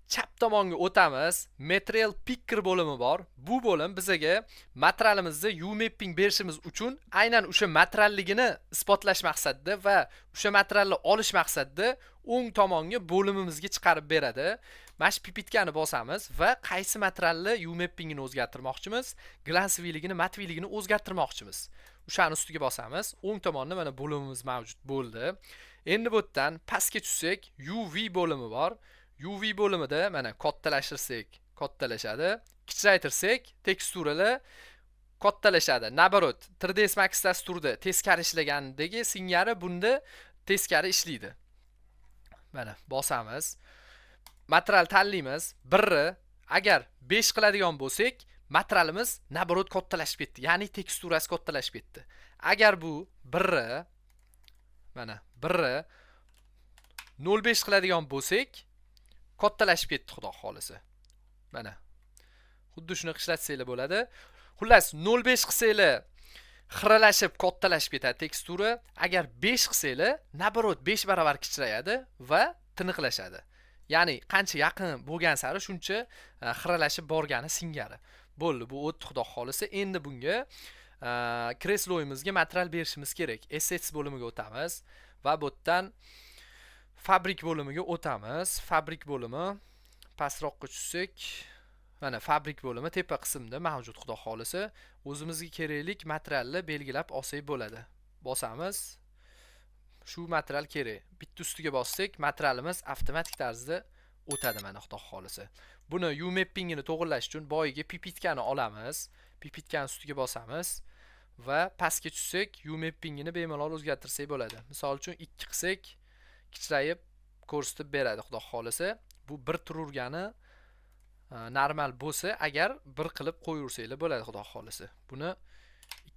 chap tomonga o'tamiz. Material picker bo'limi bor. Bu bo'lim bizaga materialimizni U mapping berishimiz uchun aynan o'sha materialligini isbotlash maqsadida va o'sha materialni olish maqsadida o'ng tomonga bo'limimizga chiqarib beradi. Mana shu pipitkani bosamiz va qaysi materialni U mappingini o'zgartirmoqchimiz, glansiviyligini, matviyligini o'zgartirmoqchimiz. O'shani ustiga bosamiz. O'ng tomonda mana bo'limimiz mavjud bo'ldi. Endi bu yerdan pastga tushsak, UV bo'limi bor. UV bo'limida mana kattalashtirsak, kattalashadi. Kichraytirsak, teksturalar kattalashadi. Nabarot, 3ds Max dasturida teskari ishlagandagi singari bunda teskari ishlaydi. Mana bosamiz. Material tanlaymiz. Birri agar 5 qiladigan bo'lsak, materialimiz nabarot kattalashib ketdi. Ya'ni teksturasi kattalashib ketdi. Agar bu birri mana 0.5 qiladigan bo'lsak, kattalashib ketdi xudo xolisa. Mana xuddi shuni ishlatsanglar bo'ladi. Xullas 0.5 qilsanglar xiralashib kattalashib ketadi tekstura. Agar 5 qilsanglar, nabarot 5 barobar kichrayadi va tiniqlashadi. Ya'ni qancha yaqin bo'lgan sari shuncha xiralashib borgani singari. Bo'ldi, bu o'tdi xudo xolisa. Endi bunga kresloyimizga material berishimiz kerak. Assets bo'limiga o'tamiz va bu yerdan fabrik bo'limiga o'tamiz. Fabrik bo'limi pastroqqa tushsak, mana fabrik bo'limi tepa qismida mavjud xudo xolisa. O'zimizga keraklik materialni belgilab olsak bo'ladi. Bosamiz. Shu material kerak. Bitta ustiga bossak, materialimiz avtomatik tarzda o'tadi mana xudo xolisa. Buni U mappingini to'g'irlash uchun boyiga pipitkani olamiz. Pipitkani ustiga bosamiz va pastga tushsak, U mappingini bemalol o'zgartirsak bo'ladi. Misol uchun 2 qilsak, kichrayib ko'rsatib beradi xudo xolisa. Bu bir tururgani normal bo'lsa, agar bir qilib qo'yaversanglar bo'ladi xudo xolisa. Buni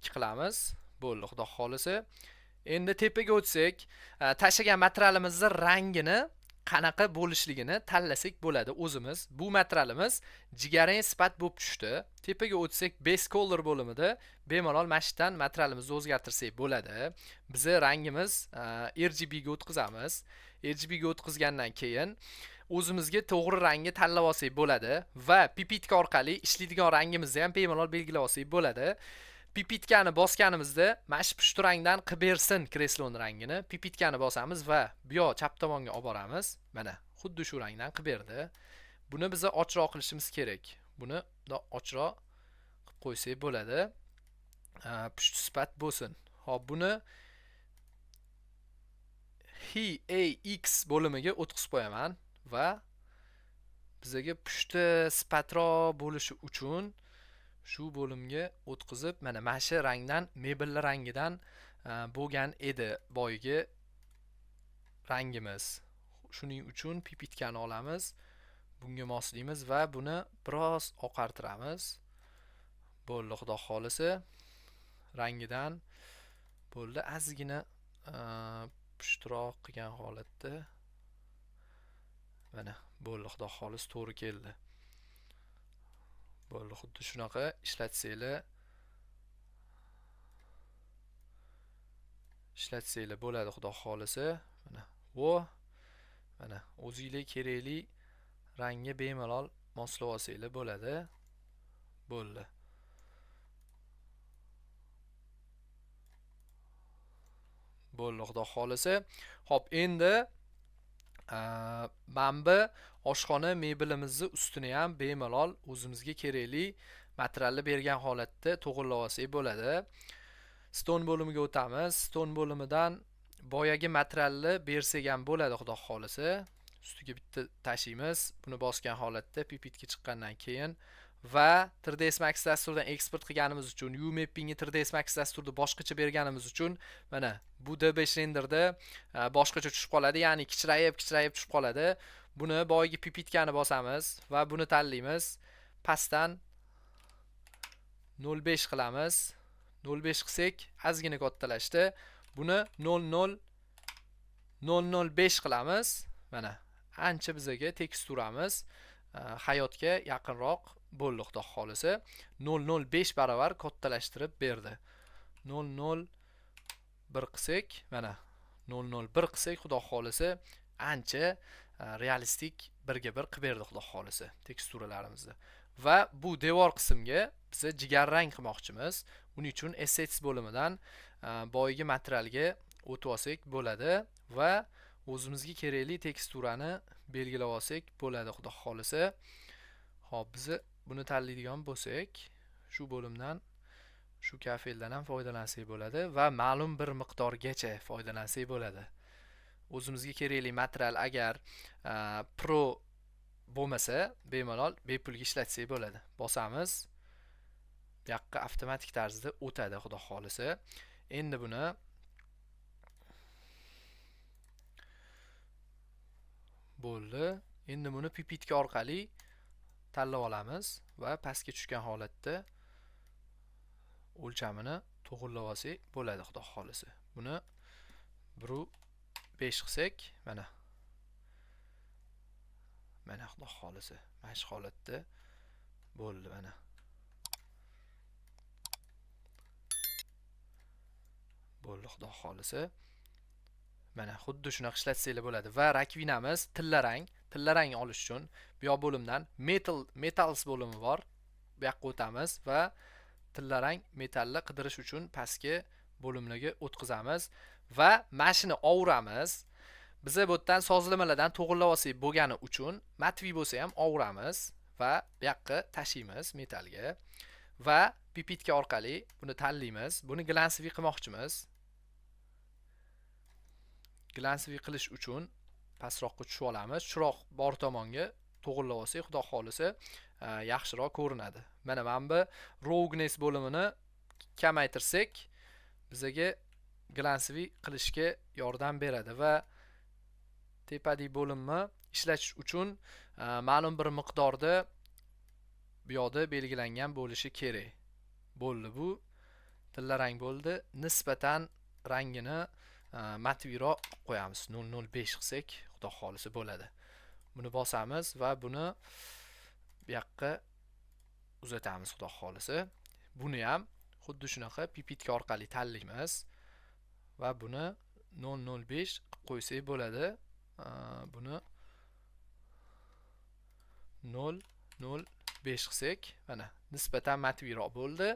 2 qilamiz. Bo'ldi xudo xolisa. Endi tepaga o'tsak, tashlagan materialimizning rangini qanaqa bo'lishligini tanlasak bo'ladi o'zimiz. Bu materialimiz jigarrang sifat bo'lib tushdi. Tepaga o'tsak, base color bo'limida bemalol mashdan materialimizni o'zgartirsak bo'ladi. Bizi rangimiz RGB ga o'tkazamiz. RGB ga o'tkazgandan keyin o'zimizga to'g'ri rangni tanlab olsak bo'ladi va pipitka orqali ishlaydigan rangimizni ham bemalol belgilab olsak bo'ladi. Pipitkani bosganimizda mana shu pushti rangdan qilib bersin kreslon rangini. Pipitkani bosamiz va bu yoq chap tomonga olib boramiz. Mana xuddi shu rangdan qilib berdi. Buni biz ochroq qilishimiz kerak. Buni ochroq qilib qo'ysak bo'ladi. Pushti sifat bo'lsin. Xo'p, buni HAX bo'limiga o'tkazib qo'yaman va bizga pushti sifatroq bo'lishi uchun shu bo'limga o'tkazib, mana shu rangdan, mebelli rangidan bo'lgan edi boyigi rangimiz. Shuning uchun pipitkani olamiz, bunga moslaymiz va buni biroz oqartiramiz. Bo'ldi xudo xolisa. Rangidan bo'ldi, ozgina pushtiroq qilgan holatda. Mana bo'ldi xudo xolis, to'g'ri keldi. Bo'ldi, xuddi shunaqa ishlatsanglar bo'ladi xudo xolisa. Mana mana o'zingizga kerakli rangga bemalol moslab olsanglar bo'ladi. Bo'ldi. Bo'ldi xudo xolisa. Xo'p, endi mana oshxona mebelimizni ustini ham bemalol o'zimizga kerakli materialni bergan holatda to'g'irlab olsak bo'ladi. Stone bo'limiga o'tamiz. Stone bo'limidan boyagi materialni bersak ham bo'ladi xudo xolisa. Ustiga bitta tashlaymiz. Buni bosgan holatda pipitga chiqqandan keyin va 3ds Max dasturidan eksport qilganimiz uchun, U mappingni 3ds Max dasturida boshqacha berganimiz uchun mana bu D5 renderda boshqacha tushib qoladi, ya'ni kichrayib tushib qoladi. Buni boyagi pipitkani bosamiz va buni tanlaymiz. Pastdan 0.5 qilamiz. 0.5 qilsak, ozgina kattalashdi. Buni 0.005 qilamiz. Mana ancha bizga teksturamiz hayotga yaqinroq bo'ldi xudo xolisa. 0.05 barobar kattalashtirib berdi. 0.0 1 qilsak, mana 001 qilsak, xudo xolisa ancha realistik 1 ga 1 qilib berdi xudo xolisa teksturalarimizni. Va bu devor qismga biz jigarrang qilmoqchimiz. Buning uchun assets bo'limidan boyagi materialga o'tib olsak bo'ladi va o'zimizga kerakli teksturani belgilab olsak bo'ladi xudo xolisa. Xo'p, biz buni tanlaydigan bo'lsak, shu bo'limdan, shu kafeldan ham foydalansak bo'ladi va ma'lum bir miqdorgacha foydalansak bo'ladi. O'zimizga kerakli material agar pro bo'lmasa, bemalol bepulga ishlatsak bo'ladi. Bosamiz. Bu yoqqa avtomatik tarzda o'tadi xudo xolisa. Endi buni bo'ldi. Endi buni pipitka orqali tanlab olamiz va pastga tushgan holatda o'lchamini to'g'irlab olsak bo'ladi xudo xolisa. Buni 1.5 qilsak, mana xudo xolisa mana shu holatda bo'ldi. Mana bo'ldi xudo xolisa. Mana xuddi shunaqa ishlatsanglar bo'ladi va rakvinamiz tillarang olish uchun bu yoq bo'limdan metals bo'limi bor. Bu yoqqa o'tamiz va tillarang metalni qidirish uchun pastki bo'limlarga o'tkazamiz va mashina ovuramiz. Biz bu yerdan sozlamalardan to'g'irlab olsak bo'lgani uchun matviy bo'lsa ham ovuramiz va bu yoqqa tashlaymiz metalga va pipitka orqali buni tanlaymiz. Buni glansviy qilmoqchimiz. Glansviy qilish uchun pastroqqa tushib olamiz. Chiroq bor tomonga to'g'irlab olsak, xudo xolisa yaxshiroq ko'rinadi. Mana bu roughness bo'limini kamaytirsak, bizga glansviy qilishga yordam beradi va tepadagi bo'limni ishlatish uchun ma'lum bir miqdorda bu yoqda belgilangan bo'lishi kerak. Bo'ldi, bu tillarang bo'ldi. Nisbatan rangini matviyroq qo'yamiz. 0.05 qilsak, xudo xolisa bo'ladi. Buni bosamiz va buni bu yoqqa uzatamiz xudo xolisa. Buni ham xuddi shunaqa pipitka orqali tanlaymiz va buni 0.05 qilib qo'ysak bo'ladi. Buni 0.05 qilsak, mana nisbatan matviyroq bo'ldi.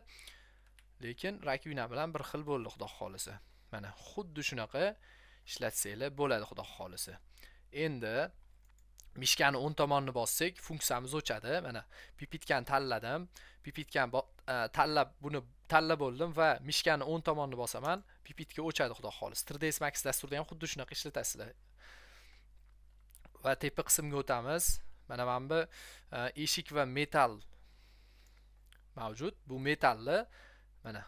Lekin rakvina bilan bir xil bo'ldi xudo xolisa. Mana xuddi shunaqa ishlatsanglar bo'ladi xudo xolisa. Endi mishkani o'ng tomonini bossak, funksiyamiz o'chadi. Mana pipitkani tanladim. Pipitkani buni tanlab bo'ldim va mishkani o'ng tomonini bosaman, pipitka o'chadi xudo xolis. 3ds Max dasturida ham xuddi shunaqa ishlatasizlar. Va tepa qismga o'tamiz. Mana bu eshik va metal mavjud. Bu metalli mana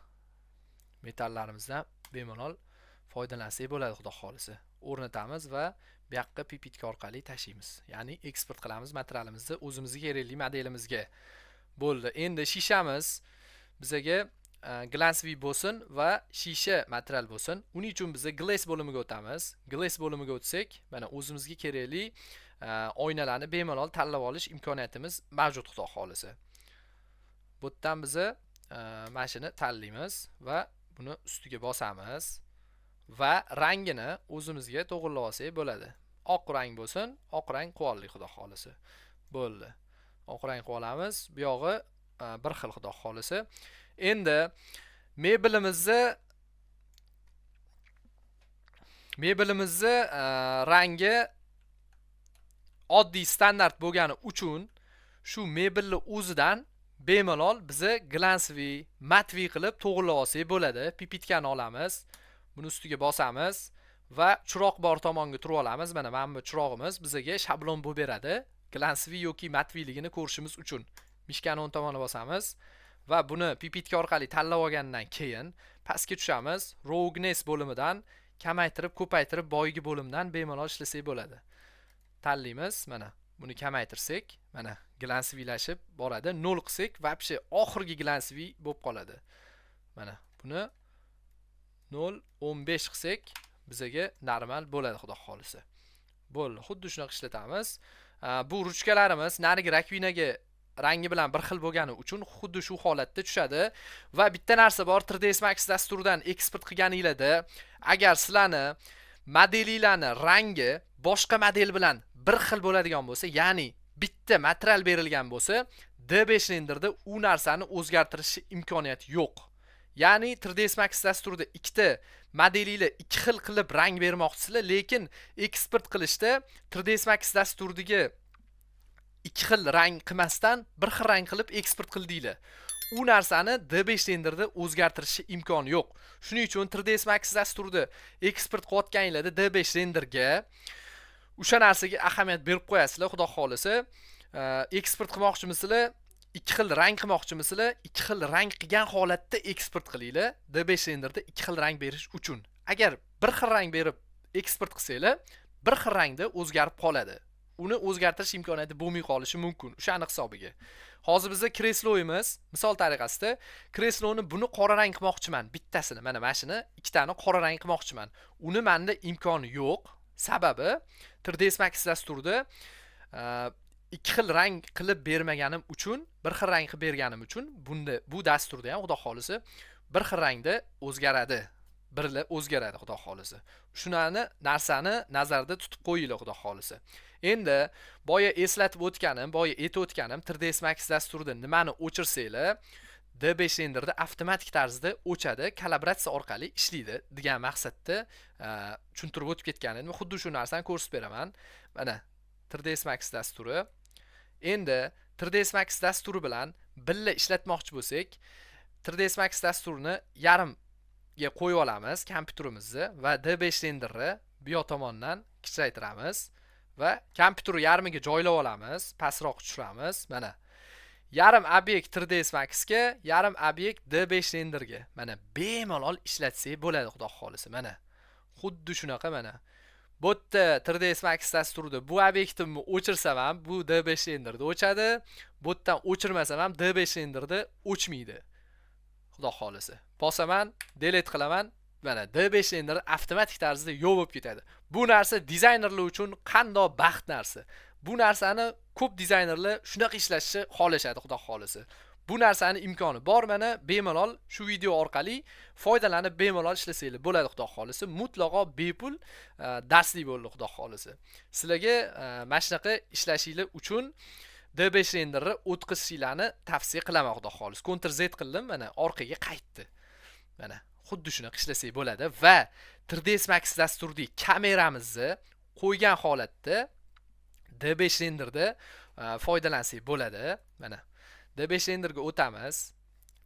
metallarimizdan bemalol foydalansak bo'ladi xudo xolisa. O'rnatamiz va bu yoqqa pipitka orqali tashlaymiz. Ya'ni eksport qilamiz materialimizni o'zimizga kerakli modelimizga. Bo'ldi. Endi shishamiz bizga glansviy bo'lsin va shisha material bo'lsin. Uning uchun biz glass bo'limiga o'tamiz. Glass bo'limiga o'tsak, mana o'zimizga kerakli oynalarni bemalol tanlab olish imkoniyatimiz mavjud xudo xolisa. Bu yerdan biz mana shuni tanlaymiz va buni ustiga bosamiz va rangini o'zimizga to'g'irlab olsak bo'ladi. Oq rang bo'lsin, oq rang qilib xudo xolisa. Bo'ldi. Oq rang qilib olamiz. Bu yog'i bir xil xudo xolisa. Endi mebelimizni rangi oddiy standart bo'lgani uchun shu mebelni o'zidan bemalol bizni glansviy, matviy qilib to'g'irlab olsak bo'ladi. Pipitkani olamiz. Buni ustiga bosamiz va chiroq bor tomonga turib olamiz. Mana bu chirog'imiz bizga shablon bo'lib beradi. Glansviy yoki matviyligini ko'rishimiz uchun mishkani o'ng tomoniga bosamiz va buni pipitka orqali tanlab olgandan keyin pastga tushamiz. Roughness bo'limidan kamaytirib, ko'paytirib boyagi bo'limdan bemalol ishlasak bo'ladi. Tanlaymiz, mana buni kamaytirsak, mana glansviylashib boradi. 0 qilsak, vobshe oxirgi glansviy bo'lib qoladi. Mana buni 0.15 qilsak, bizga normal bo'ladi xudo xolisa. Bo'ldi. Xuddi shunaqa ishlatamiz. Bu ruchkalarimiz narigi rakvinaga rangi bilan bir xil bo'lgani uchun xuddi shu holatda tushadi. Va bitta narsa bor, 3ds Max dasturidan eksport qilganingizda, agar sizlarni modelinglarni rangi boshqa model bilan bir xil bo'ladigan bo'lsa, ya'ni bitta material berilgan bo'lsa, D5 renderda u narsani o'zgartirish imkoniyati yo'q. Ya'ni 3ds Max dasturida ikkita modelinglar ikki xil qilib rang bermoqchisizlar, lekin eksport qilishda 3ds Max dasturidagi ikki xil rang qilmasdan bir xil rang qilib eksport qildinglar. U narsani D5 renderda o'zgartirish imkoni yo'q. Shuning uchun 3ds Max dasturida eksport qilayotganingizda D5 renderga o'sha narsaga ahamiyat berib qo'yasizlar, xudo xolisa. Eksport qilmoqchimisizlar, ikki xil rang qilmoqchimisizlar, ikki xil rang qilgan holatda eksport qilinglar. D5 renderda ikki xil rang berish uchun. Agar bir xil rang berib eksport qilsanglar, bir xil rangda o'zgarib qoladi. Uni o'zgartirish imkoniyati bo'lmay qolishi mumkin o'shani hisobiga. Hozir bizda kresloyimiz, misol tariqasida kresloni buni qora rang qilmoqchiman, bittasini, mana shuni ikkitani qora rang qilmoqchiman. Uni menda imkoni yo'q. Sababi 3ds Max dasturida ikki xil rang qilib bermaganim uchun, bir xil rang qilib berganim uchun bu dasturda ham xudo xolisi bir xil rangda o'zgaradi. Birla o'zgaradi xudo xolisi. Shunani narsani nazarda tutib qo'yinglar xudo xolisi. Endi boya eslatib o'tganim, boya aytib o'tganim 3ds Max dasturida nimani o'chirsanglar, D5 renderda avtomatik tarzda o'chadi, kalibratsiya orqali ishlaydi degan maqsadda tushuntirib o'tib ketganim. Xuddi shu narsani ko'rsatib beraman. Mana 3ds Max dasturi. Endi 3ds Max dasturi bilan birga ishlatmoqchi bo'lsak, 3ds Max dasturini yarimga qo'yib olamiz kompyuterimizni va D5 renderni bu yoq tomondan kichraytiramiz va kompyuterni yarmiga joylab olamiz, pastroq tushiramiz. Mana yarim obyekt 3ds Max ga, yarim obyekt D5 renderga. Mana bemalol ishlatsak bo'ladi xudo xolisa. Mana xuddi shunaqa mana. Bu yerda 3ds Max dasturida bu obyektimni o'chirsam ham bu D5 renderda o'chadi. Bu yerdan o'chirmasam ham D5 renderda o'chmaydi. Xudo xolisa. Bosaman, delete qilaman. Mana D5 render avtomatik tarzda yo'q bo'lib ketadi. Bu narsa dizaynerlar uchun qanday baxt narsa. Bu narsani ko'p dizaynerlar shunaqa ishlashni xohlashadi, xudo xolisa. Bu narsani imkoni bor, mana bemalol shu video orqali foydalanib bemalol ishlasanglar bo'ladi, xudo xolisa. Mutlaqo bepul darslik bo'ldi, xudo xolisa. Sizlarga mana shunaqa ishlashinglar uchun D5 renderni o'tkazishinglarni tavsiya qilaman, xudo xolisa. Ctrl Z qildim, mana orqaga qaytdi. Mana xuddi shunaqa ishlasak bo'ladi va 3ds Max dasturidagi kameramizni qo'ygan holatda D5 renderda foydalansak bo'ladi. Mana D5 renderga o'tamiz.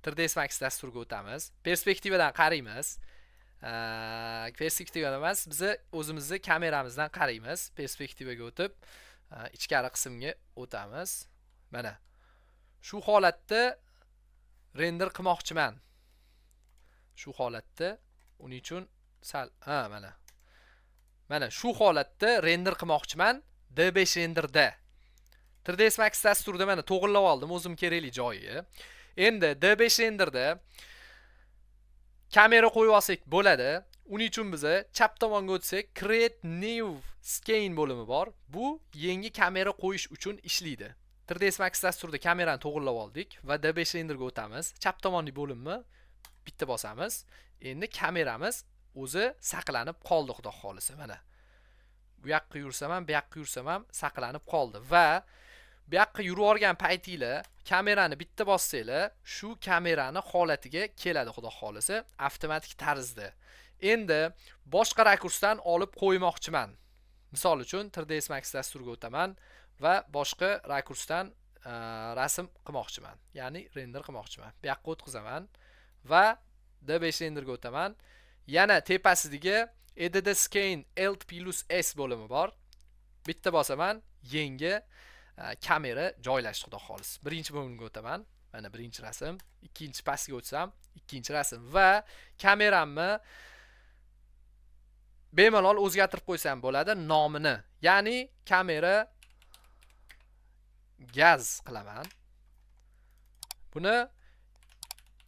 3ds Max dasturiga o'tamiz. Perspektivadan qaraymiz. Perspektivadan emas, biz o'zimizni kameramizdan qaraymiz. Perspektivaga o'tib, ichkari qismga o'tamiz. Mana shu holatda render qilmoqchiman. Shu holatda, uning uchun sal mana shu holatda render qilmoqchiman D5 renderda. 3ds Max dasturida mana to'g'irlab oldim o'zim kerakli joyiga. Endi D5 renderda kamera qo'yib olsak bo'ladi. Uning uchun biz chap tomonga o'tsak, create new scene bo'limi bor. Bu yangi kamera qo'yish uchun ishlaydi. 3ds Max dasturida kamerani to'g'irlab oldik va D5 renderga o'tamiz. Chap tomonli bo'limni bitta bosamiz. Endi kameramiz o'zi saqlanib qoldi, xudo xolisa. Mana bu yoqqa yursam ham, bu yoqqa yursam ham saqlanib qoldi va bu yoqqa yurib olgan paytinglar kamerani bitta bossanglar, shu kamerani holatiga keladi, xudo xolisa, avtomatik tarzda. Endi boshqa rakursdan olib qo'ymoqchiman. Misol uchun 3ds Max dasturiga o'taman va boshqa rakursdan rasm qilmoqchiman, ya'ni render qilmoqchiman. Bu yoqqa o'tkazaman va D5 renderga o'taman. Yana tepasidagi Edit Scene Alt plus S bo'limi bor. Bitta bosaman, yangi kamera joylashdi, xudo xolis. Birinchi bo'limga o'taman. Mana birinchi rasm, ikkinchi pastga o'tsam, ikkinchi rasm va kameramni bemalol o'zgartirib qo'ysam bo'ladi nomini. Ya'ni kamera gaz qilaman. Buni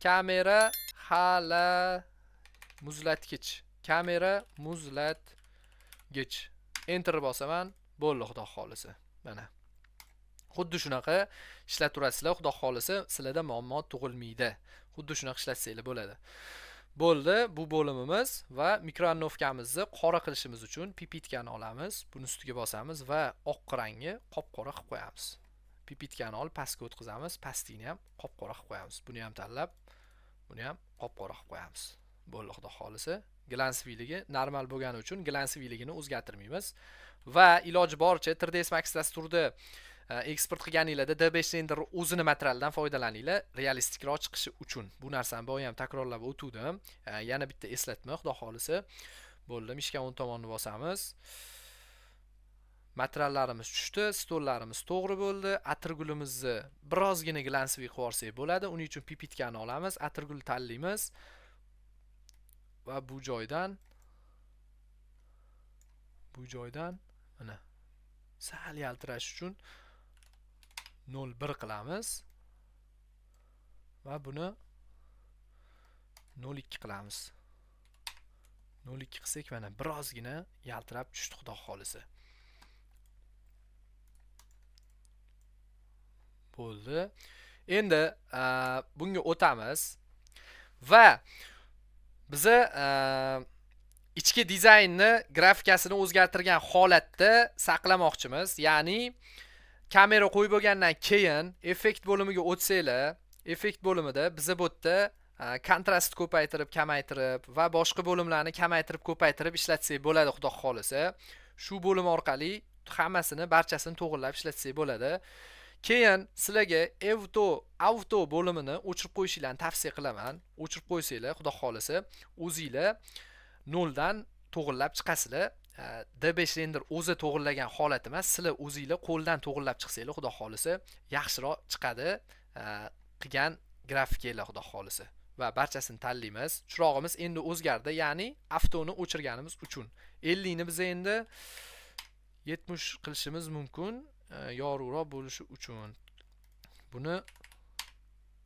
kamera hala muzlatgich. Kamera muzlatgich. Enter bosaman, bo'ldi, xudo xolisa. Mana Xuddi shunaqa ishlataverasizlar, xudo xolisa sizlarda muammo tug'ilmaydi. Xuddi shunaqa ishlatsanglar bo'ladi. Bo'ldi, bu bo'limimiz va mikroalnovkamizni qora qilishimiz uchun pipitkani olamiz, buni ustiga bosamiz va oq rangni qop-qora qilib qo'yamiz. Pipitkani olib pastga o'tkazamiz, pastini ham qop-qora qilib qo'yamiz. Buni ham tanlab, buni ham qop-qora qilib qo'yamiz. Bo'ldi, xudo xolisa. Glansiviyligi normal bo'lgani uchun glansiviylligini o'zgartirmaymiz va iloji boricha 3ds Max dasturida eksport qilganinglarda D5 render o'zini materialdan foydalaninglar, realistikroq chiqishi uchun. Bu narsani boya ham takrorlab o'tdim. Yana bitta eslatma, xudo xolisa. Bo'ldi, mishka o'ng tomonni bosamiz. Materiallarimiz tushdi, stollarimiz to'g'ri bo'ldi. Atirgulimizni birozgina glansiviy qilib olsak bo'ladi. Uning uchun pipitkani olamiz, atirgul tanlaymiz va bu joydan mana sal yaltirash uchun 0.1 qilamiz va buni 0.2 qilamiz. 0.2 qilsak mana birozgina yaltirab tushdi, xudo xolisa. Bo'ldi. Endi bunga o'tamiz va biza ichki dizaynni grafikasini o'zgartirgan holatda saqlamoqchimiz. Ya'ni kamera qo'yib bo'lgandan keyin effekt bo'limiga o'tsanglar, effekt bo'limida biza bu yerda kontrast ko'paytirib, kamaytirib va boshqa bo'limlarni kamaytirib, ko'paytirib ishlatsak bo'ladi, xudo xolisa. Shu bo'lim orqali hammasini, barchasini to'g'irlab ishlatsak bo'ladi. Keyin sizlarga auto bo'limini o'chirib qo'yishinglarni tavsiya qilaman. O'chirib qo'ysanglar, xudo xolisa, o'zingizlar 0 dan to'g'irlab chiqasizlar. D5 render o'zi to'g'irlagan holat emas, sizlar o'zingizlar qo'ldan to'g'irlab chiqsanglar, xudo xolisa, yaxshiroq chiqadi qilgan grafikanglar, xudo xolisa. Va barchasini tanlaymiz. Chirog'imiz endi o'zgardi, ya'ni avtoni o'chirganimiz uchun. 50 ni biz endi 70 qilishimiz mumkin, yorug'roq bo'lishi uchun. Buni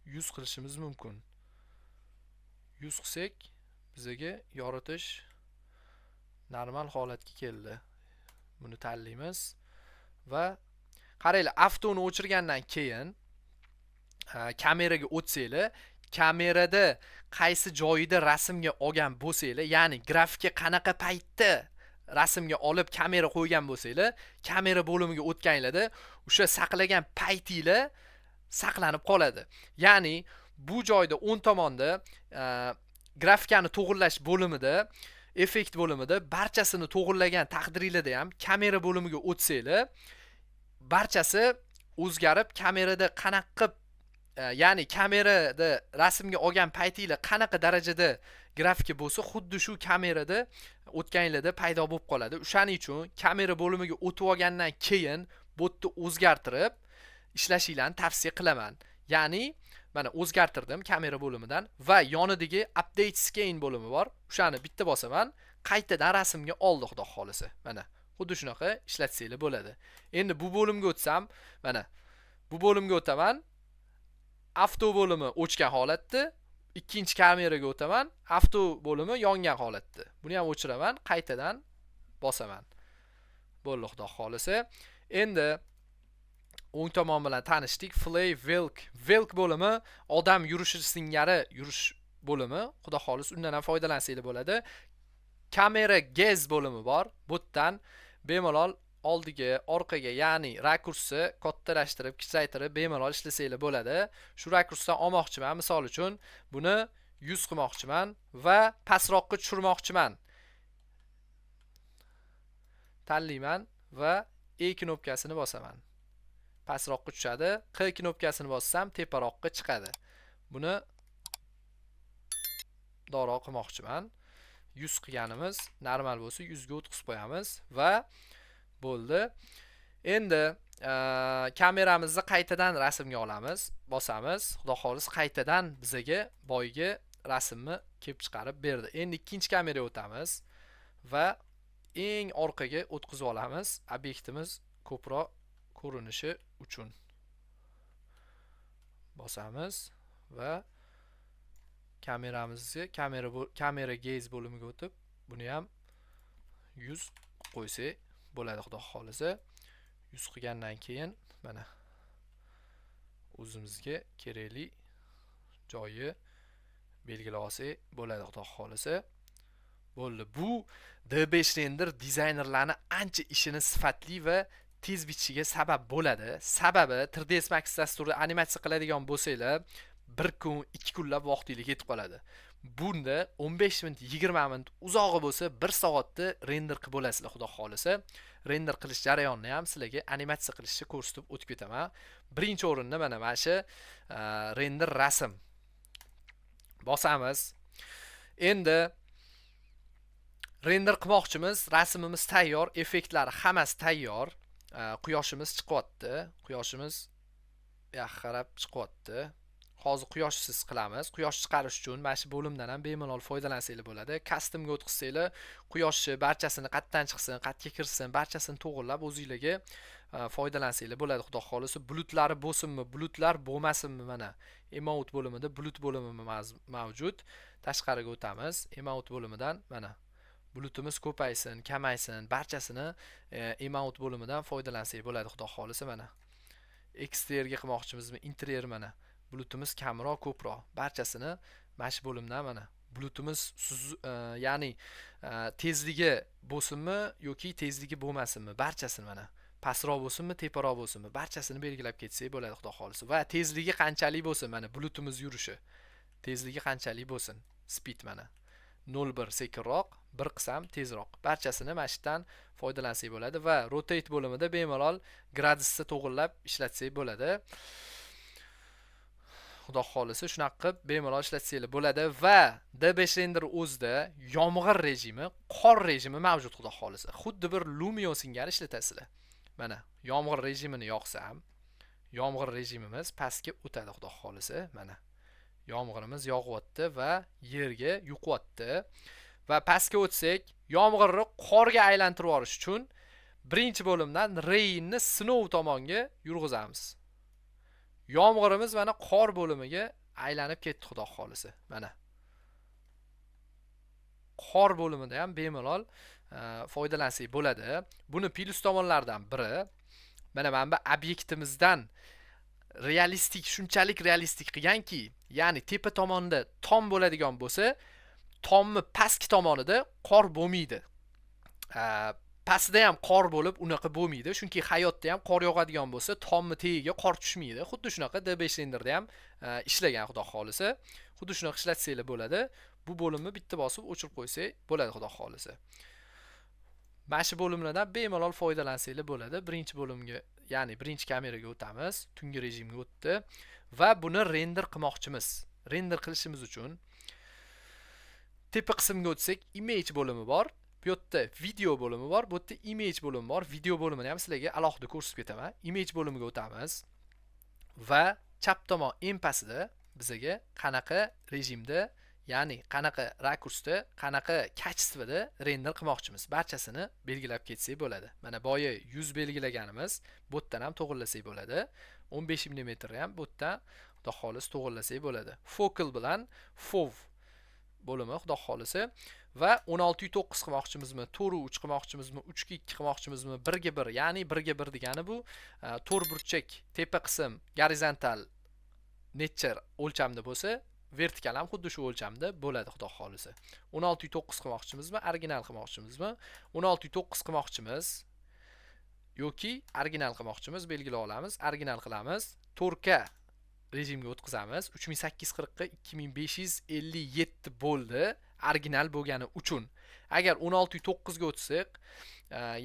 100 qilishimiz mumkin. 100 qilsak bizga yoritish normal holatga keldi. Buni tanlaymiz va qaranglar, avtoni o'chirgandan keyin kameraga o'tsanglar, kamerada qaysi joyida rasmga olgan bo'lsanglar, ya'ni grafika qanaqa paytda rasmga olib kamera qo'ygan bo'lsanglar, kamera bo'limiga o'tganinglarda o'sha saqlagan paytinglar saqlanib qoladi. Ya'ni bu joyda o'ng tomonda grafikani to'g'irlash bo'limida, effekt bo'limida barchasini to'g'irlagan taqdiringlarda ham kamera bo'limiga o'tsanglar, barchasi o'zgarib, kamerada qanaqa ya'ni kamerada rasmga olgan paytinglar qanaqa darajada grafika bo'lsa, xuddi shu kamerada o'tganinglarda paydo bo'lib qoladi. O'shaning uchun kamera bo'limiga o'tib olgandan keyin bu yerda o'zgartirib ishlashinglarni tavsiya qilaman. Ya'ni mana o'zgartirdim kamera bo'limidan va yonidagi update scan bo'limi bor. O'shani bitta bosaman, qaytadan rasmga oldi, xudo xolisa. Mana xuddi shunaqa ishlatsanglar bo'ladi. Endi bu bo'limga o'tsam, mana bu bo'limga o'taman. Avto bo'limi o'chgan holatda, ikkinchi kameraga o'taman, avto bo'limi yongan holatda. Buni ham o'chiraman, qaytadan bosaman. Bo'ldi, xudo xolisa. Endi o'ng tomon bilan tanishdik. Flay Velk bo'limi odam yurishi singari yurish bo'limi. Xudo xolis undan ham foydalansanglar bo'ladi. Kamera gaz bo'limi bor. Bu yerdan bemalol oldiga, orqaga, ya'ni rakursni kattalashtirib, kichraytirib bemalol ishlasanglar bo'ladi. Shu rakursdan olmoqchiman, misol uchun buni 100 qilmoqchiman va pastroqqa tushirmoqchiman. Tanlayman va E knopkasini bosaman. Pastroqqa tushadi. Q knopkasini bossam teparoqqa chiqadi. Buni doroq qilmoqchiman. 100 qilganimiz normal bo'lsa 100 ga o'tkazib qo'yamiz va bo'ldi. Endi kameramizni qaytadan rasmga olamiz, bosamiz. Xudo xolis qaytadan bizga boyga rasmni kelib chiqarib berdi. Endi ikkinchi kameraga o'tamiz va eng orqaga o'tkazib olamiz. Obyektimiz ko'proq ko'rinishi uchun. Bosamiz va kameramizga kamera gaze bo'limiga o'tib, buni ham 100 qo'ysak bo'ladi, xudo xolisa. 100 qilgandan keyin mana o'zimizga kerakli joyi belgilab olsak bo'ladi, xudo xolisa. Bo'ldi. Bu D5 render dizaynerlarni ancha ishini sifatli va tez bitishiga sabab bo'ladi. Sababi 3ds Max dasturida animatsiya qiladigan bo'lsanglar, 1 kun, 2 kunlab vaqtingiz ketib qoladi. Bunda 15 minut, 20 minut uzog'i bo'lsa 1 soatda render qilib bo'lasizlar, xudo xolisa. Render qilish jarayonini ham sizlarga animatsiya qilishni ko'rsatib o'tib ketaman. Birinchi o'rinda mana shu render rasm bosamiz. Endi render qilmoqchimiz, rasmimiz tayyor, effektlari hammasi tayyor. Quyoshimiz chiqyapti. Quyoshimiz qarab chiqyapti. Hozir quyoshsiz qilamiz. Quyosh chiqarish uchun mana shu bo'limdan ham bemalol foydalansanglar bo'ladi. Customga o'tkazsanglar, quyoshni barchasini qayerdan chiqsin, qayerga kirsin, barchasini to'g'irlab o'zingizlarga foydalansanglar bo'ladi, xudo xolisa. Bulutlari bo'lsinmi, bulutlar bo'lmasinmi, mana emote bo'limida bulut bo'limi mavjud. Tashqariga o'tamiz. Emote bo'limidan mana bulutimiz ko'paysin, kamaysin, barchasini emote bo'limidan foydalansak bo'ladi, xudo xolisa. Mana exteriorga qilmoqchimizmi, interior mana bulutimiz kamroq, ko'proq, barchasini mana shu bo'limdan mana bulutimiz ya'ni tezligi bo'lsinmi yoki tezligi bo'lmasinmi, barchasini mana pastroq bo'lsinmi, teparoq bo'lsinmi, barchasini belgilab ketsak bo'ladi, xudo xolisa. Va tezligi qanchalik bo'lsin, mana bulutimiz yurishi tezligi qanchalik bo'lsin, speed mana 0.1 sekinroq, 1 qilsam tezroq. Barchasini mana shundan foydalansak bo'ladi va rotate bo'limida bemalol gradusni to'g'irlab ishlatsak bo'ladi. Xudo xolisa shunaqa qilib bemalol ishlatsanglar bo'ladi va D5 render o'zida yomg'ir rejimi, qor rejimi mavjud, xudo xolisa. Xuddi bir Lumio singari ishlatasizlar. Mana yomg'ir rejimini yoqsam, yomg'ir rejimimiz pastga o'tadi, xudo xolisa. Mana yomg'irimiz yog'yapti va yerga yuqyapti. Va pastga o'tsak, yomg'irni qorga aylantirib yuborish uchun birinchi bo'limdan rainni snow tomonga yurg'izamiz. Yomg'irimiz mana qor bo'limiga aylanib ketdi, xudo xolisa. Mana qor bo'limida ham bemalol foydalansak bo'ladi. Buni plus tomonlardan biri, mana bu obyektimizdan realistik, shunchalik realistik qilganki, ya'ni tepa tomonda tom bo'ladigan bo'lsa, tomni pastki tomonida qor bo'lmaydi. Pastida ham qor bo'lib, unaqa bo'lmaydi. Chunki hayotda ham qor yog'adigan bo'lsa, tomni tagiga qor tushmaydi. Xuddi shunaqa D5 renderda ham ishlagan, xudo xolisa. Xuddi shunaqa ishlatsanglar bo'ladi. Bu bo'limni bitta bosib o'chirib qo'ysak bo'ladi, xudo xolisa. Mana shu bo'limlardan bemalol foydalansanglar bo'ladi. Birinchi bo'limga, ya'ni birinchi kameraga o'tamiz. Tungi rejimga o'tdi va buni render qilmoqchimiz. Render qilishimiz uchun tepa qismga o'tsak, image bo'limi bor. Bu yerda video bo'limi bor, bu yerda image bo'limi bor. Video bo'limini ham sizlarga alohida ko'rsatib ketaman. Image bo'limiga o'tamiz va chap tomon eng pastida bizga qanaqa rejimda, ya'ni qanaqa rakursda, qanaqa kачествоda render qilmoqchimiz, barchasini belgilab ketsak bo'ladi. Mana boya 100 belgilaganimiz, bu yerdan ham to'g'irlasak bo'ladi. 15 mm ham bu yerdan xudo xolis to'g'irlasak bo'ladi. Focal bilan FOV bo'limi xudo xolisa va 16:9 qilmoqchimizmi, 4:3 qilmoqchimizmi, 3:2 qilmoqchimizmi, 1:1, ya'ni 1:1 degani bu to'r burchak tepa qism gorizontal necha o'lchamda bo'lsa, vertikal ham xuddi shu o'lchamda bo'ladi, xudo xolisa. 16:9 qilmoqchimizmi, original qilmoqchimizmi, 16:9 qilmoqchimiz yoki original qilmoqchimiz belgilab olamiz. Original qilamiz. 4K rejimga o'tkazamiz. 3840 ga 2557 bo'ldi, original bo'lgani uchun. Agar 16:9 ga o'tsak,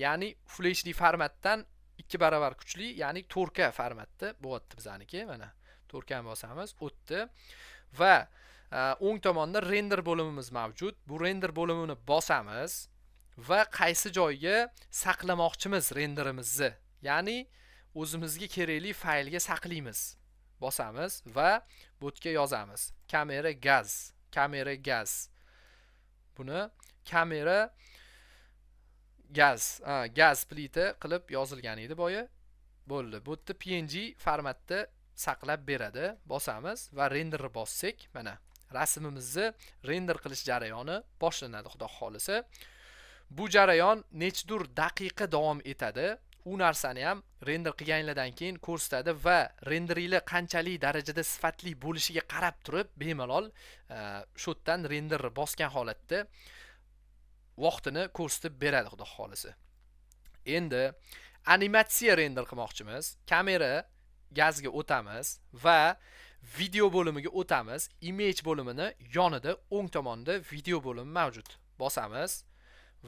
ya'ni Full HD formatdan 2 barobar kuchli, ya'ni 4K formatda bo'lyapti bizaniki. Mana 4K bosamiz, o'tdi va o'ng tomonda render bo'limimiz mavjud. Bu render bo'limini bosamiz va qaysi joyga saqlamoqchimiz renderimizni, ya'ni o'zimizga kerakli faylga saqlaymiz. Bosamiz va bu yerga yozamiz. Kamera gaz, kamera gaz. Buni kamera gaz, gaz plita qilib yozilgan edi boya. Bo'ldi. Bu yerda PNG formatda saqlab beradi. Bosamiz va renderni bossak, mana rasmimizni render qilish jarayoni boshlanadi, xudo xolisa. Bu jarayon nechtur daqiqa davom etadi. u narsani ham render qilganinglardan keyin ko'rsatadi va renderinglar qanchalik darajada sifatli bo'lishiga qarab turib bemalol shu yerdan render bosgan holatda vaqtini ko'rsatib beradi xudo xolisa. Endi animatsiya render qilmoqchimiz. Kamera gazga o'tamiz va video bo'limiga o'tamiz. Image bo'limini yonida o'ng tomonda video bo'limi mavjud. Bosamiz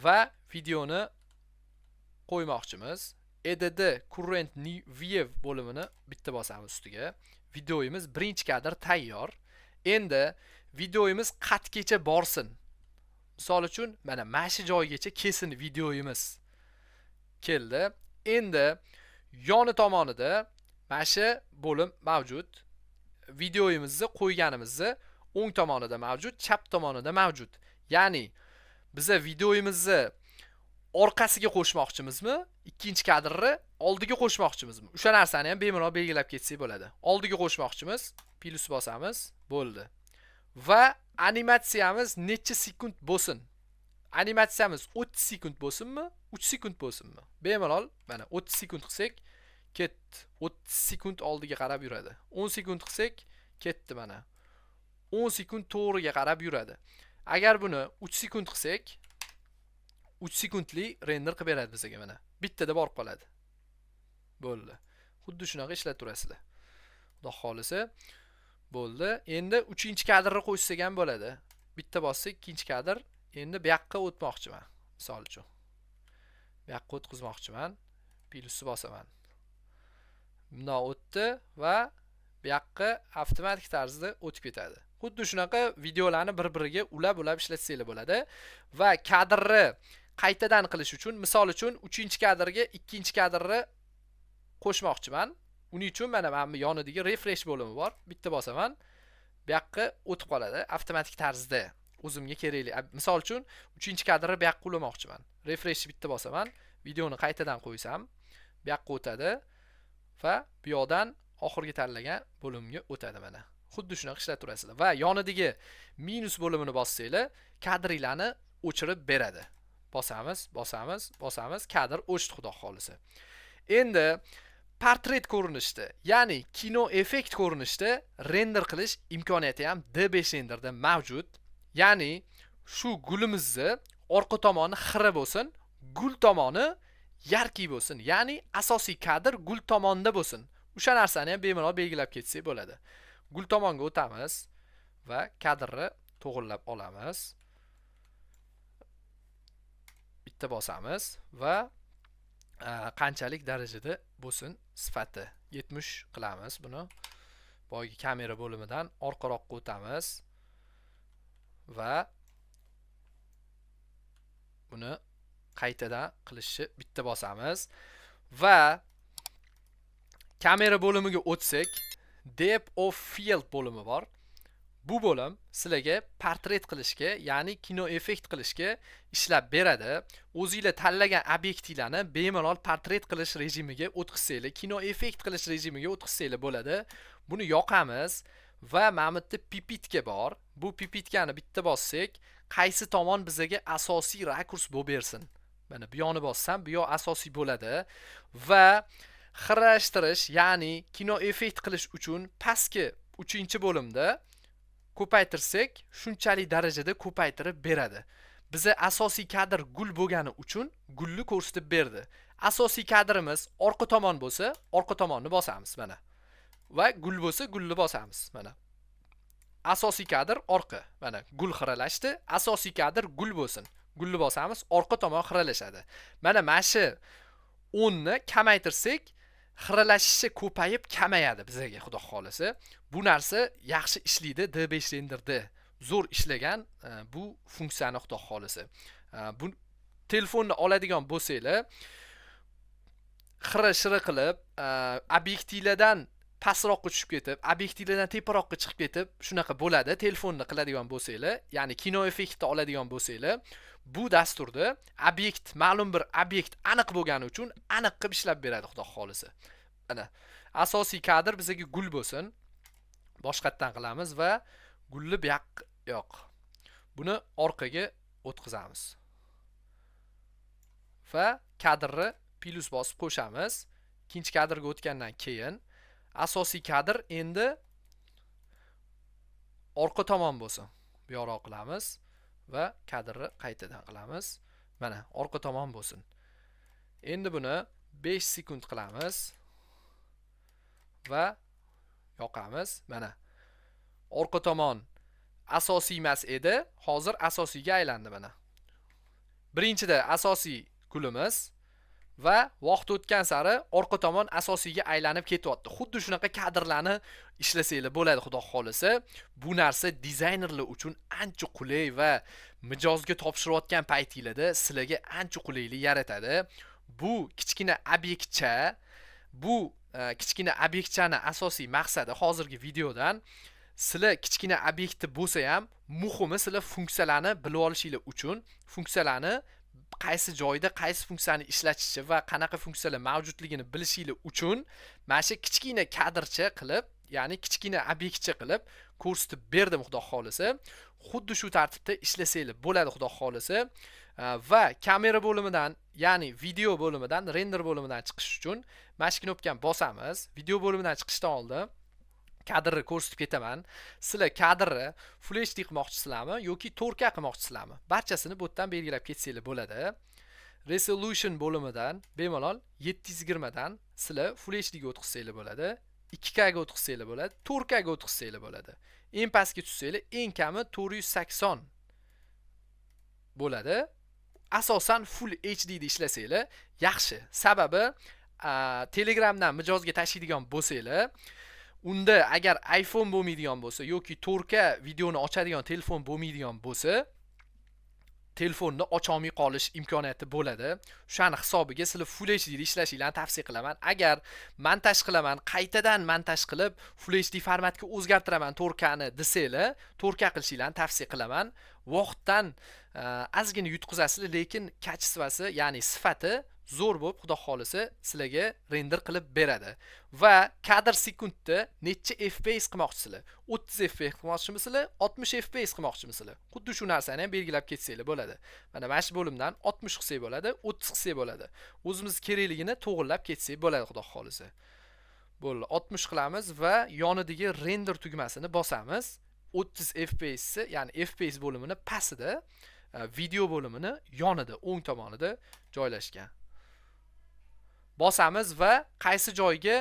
va videoni qo'ymoqchimiz. Edit current new view bo'limini bitta bosamiz ustiga. Videoyimiz birinchi kadr tayyor. Endi videoyimiz qatgacha borsin. Misol uchun mana shu joygacha kelsin videoyimiz. Keldi. Endi yoni tomonida mana shu bo'lim mavjud. Videoyimizni qo'yganimizni o'ng tomonida mavjud, chap tomonida mavjud. Ya'ni biza videoyimizni orqasiga qo'shmoqchimizmi? Ikkinchi kadrni oldiga qo'shmoqchimizmi? O'sha narsani ham bemalol belgilab ketsak bo'ladi. Oldiga qo'shmoqchimiz, plus bosamiz, bo'ldi. Va animatsiyamiz necha sekund bo'lsin? Animatsiyamiz 30 sekund bo'lsinmi? 3 sekund bo'lsinmi? Bemalol mana 30 sekund qilsak, ketdi. 30 sekund oldiga qarab yuradi. 10 sekund qilsak, ketdi mana. 10 sekund to'g'riga qarab yuradi. Agar buni 3 sekund qilsak, 3 sekundlik render qilib beradi bizga mana. Bittada borib qoladi. Bo'ldi. Xuddi shunaqa ishlatib turasizlar. Xudo xolisa bo'ldi. Endi 3-kadrni qo'shsak ham bo'ladi. Bitta bossak, ikkinchi kadr. Endi bu yoqqa o'tmoqchiman. Misol uchun. Bu yoqqa o'tkazmoqchiman. Plusni bosaman. Bundan o'tdi va bu yoqqa avtomatik tarzda o'tib ketadi. Xuddi shunaqa videolarni bir-biriga ulab-ulab ishlatsanglar bo'ladi va kadrni qaytadan qilish uchun, misol uchun 3-kadrga 2-kadrni qo'shmoqchiman. Uning uchun mana bu yonidagi refresh bo'limi bor. Bitta bosaman. Bu yoqqa o'tib qoladi avtomatik tarzda. O'zimga kerakli. Misol uchun 3-kadrni bu yoqqa ulamoqchiman. Refreshni bitta bosaman. Videoni qaytadan qo'ysam, bu yoqqa o'tadi va bu yoqdan oxirgi tanlagan bo'limga o'tadi mana. Xuddi shunaqa ishlatib turasizlar. Va yonidagi minus bo'limini bossanglar, kadrlarni o'chirib beradi. Bosamiz, kadr o'chdi xudo xolisa. Endi portret ko'rinishda, ya'ni kino effekt ko'rinishda render qilish imkoniyati ham D5 renderda mavjud. Ya'ni shu gulimizni orqa tomoni xira bo'lsin, gul tomoni yarki bo'lsin. Ya'ni asosiy kadr gul tomonda bo'lsin. O'sha narsani ham bemalol belgilab ketsak bo'ladi. Gul tomonga o'tamiz va kadrni to'g'rilab olamiz. Bitta bosamiz va qanchalik darajada bo'lsin sifati 70 qilamiz buni. Boyagi kamera bo'limidan orqaroqqa o'tamiz va buni qaytadan qilishni bitta bosamiz va kamera bo'limiga o'tsak, depth of field bo'limi bor. Bu bo'lim sizlarga portret qilishga, ya'ni kino effekt qilishga ishlab beradi. O'zingizlar tanlagan obyektivlarni bemalol portret qilish rejimiga o'tkazsanglar, kino effekt qilish rejimiga o'tkazsanglar bo'ladi. Buni yoqamiz va mana bu yerda pipitka bor. Bu pipitkani bitta bossak, qaysi tomon bizga asosiy rakurs bo'lib bersin. Mana bu yoni bossam, bu yoq asosiy bo'ladi va xiralashtirish, ya'ni kino effekt qilish uchun pastki 3-bo'limda ko'paytirsak, shunchalik darajada ko'paytirib beradi. Biza asosiy kadr gul bo'lgani uchun gulni ko'rsatib berdi. Asosiy kadrimiz orqa tomon bo'lsa, orqa tomonni bosamiz mana. Va gul bo'lsa, gulni bosamiz mana. Asosiy kadr orqa. Mana gul xiralashdi, asosiy kadr gul bo'lsin. Gulni bosamiz, orqa tomon xiralashadi. Mana shu 10 ni kamaytirsak, xiralashishi ko'payib kamayadi bizga xudo xolisa. Bu narsa yaxshi ishlaydi D5 renderda. Zo'r ishlagan bu funksiyani xudo xolisa. Bu telefonni oladigan bo'lsanglar, xira-shira qilib, obyektivlardan pastroqqa tushib ketib, obyektivlardan teparoqqa chiqib ketib, shunaqa bo'ladi. Telefonni qiladigan bo'lsanglar, ya'ni kino effektni oladigan bo'lsanglar, bu dasturda obyekt, ma'lum bir obyekt aniq bo'lgani uchun aniq qilib ishlab beradi xudo xolisa. Mana asosiy kadr bizga gul bo'lsin. Boshqatdan qilamiz va gulni bu yoq. Buni orqaga o'tkazamiz. Va kadrni plus bosib qo'shamiz. Ikkinchi kadrga o'tgandan keyin asosiy kadr endi orqa tomon bo'lsin. Bu yoqqa qilamiz va kadrni qaytadan qilamiz. Mana orqa tomon bo'lsin. Endi buni 5 sekund qilamiz va yoqamiz. Mana orqa tomon asosiy emas edi, hozir asosiyga aylandi mana. Birinchida asosiy gulimiz va vaqt o'tgan sari orqa tomon asosiyga aylanib ketyapti. Xuddi shunaqa kadrlarni ishlasanglar bo'ladi, xudo xolisa. Bu narsa dizaynerlar uchun ancha qulay va mijozga topshirayotgan paytingizda sizlarga ancha qulaylik yaratadi. Bu kichkina obyektchani asosiy maqsadi hozirgi videodan sizlar kichkina obyektni bo'lsa ham, muhimi sizlar funksiyalarni bilib olishinglar uchun, funksiyalarni qaysi joyda qaysi funksiyani ishlatishi va qanaqa funksiyalar mavjudligini bilishinglar uchun mana shu kichkina kadrcha qilib, ya'ni kichkina obyektcha qilib ko'rsatib berdim, xudo xolisa. Xuddi shu tartibda ishlasanglar bo'ladi, xudo xolisa. Va kamera bo'limidan, ya'ni video bo'limidan, render bo'limidan chiqish uchun mana shu knopkani bosamiz. Video bo'limidan chiqishdan oldin kadrni ko'rsatib ketaman. Sizlar kadrni Full HD qilmoqchisizlarmi yoki 4K qilmoqchisizlarmi? Barchasini bu yerdan belgilab ketsanglar bo'ladi. Resolution bo'limidan bemalol 720 dan sizlar Full HD ga o'tkazsanglar bo'ladi. 2K ga o'tkazsanglar bo'ladi, 4K ga o'tkazsanglar bo'ladi. Eng pastga tushsanglar, eng kami 480 bo'ladi. Asosan Full HD da ishlasanglar yaxshi. Sababi Telegramdan mijozga tashiydigan bo'lsanglar, unda agar iPhone bo'lmaydigan bo'lsa yoki 4K videoni ochadigan telefon bo'lmaydigan bo'lsa, telefonni ocholmay qolish imkoniyati bo'ladi. O'shani hisobiga sizlar Full HD da ishlashingizni tavsiya qilaman. Agar montaj qilaman, qaytadan montaj qilib Full HD formatga o'zgartiraman 4K ni desanglar, 4K qilishinglarni tavsiya qilaman. Vaqtdan ozgina yutqizasizlar, lekin kачествоsi, ya'ni sifati zo'r bo'lib, xudo xolisa sizlarga render qilib beradi. Va kadr sekundda necha FPS qilmoqchisizlar? 30 FPS qilmoqchimisizlar? 60 FPS qilmoqchimisizlar? Xuddi shu narsani ham belgilab ketsanglar bo'ladi. Mana mana shu bo'limdan 60 qilsak bo'ladi, 30 qilsak bo'ladi. O'zimiz kerakligini to'g'irlab ketsak bo'ladi, xudo xolisa. Bo'ldi, 60 qilamiz va yonidagi render tugmasini bosamiz. 30 FPS, ya'ni FPS bo'limini pastida, video bo'limini yonida, o'ng tomonida joylashgan. Bosamiz va qaysi joyga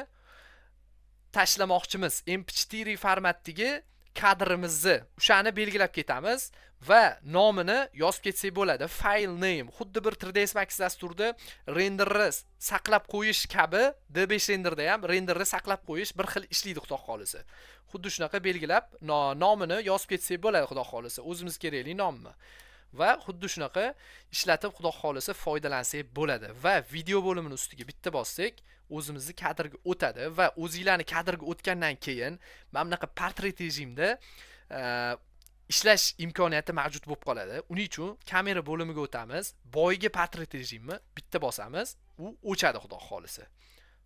tashlamoqchimiz, MP4 formatdagi kadrimizni o'shani belgilab ketamiz va nomini yozib ketsak bo'ladi. File name, xuddi bir 3ds Max dasturida renderni saqlab qo'yish kabi, D5 renderda ham renderni saqlab qo'yish bir xil ishlaydi, xudo xolisa. Xuddi shunaqa belgilab nomini yozib ketsak bo'ladi, xudo xolisa. O'zimiz kerakli nomni. Va xuddi shunaqa ishlatib, xudo xolisa foydalansak bo'ladi. Va video bo'limini ustiga bitta bossak, o'zimizni kadrga o'tadi va o'zingizlarni kadrga o'tgandan keyin mana bunaqa portret rejimda ishlash imkoniyati mavjud bo'lib qoladi. Uning uchun kamera bo'limiga o'tamiz, boyiga portret rejimni bitta bosamiz, u o'chadi, xudo xolisa.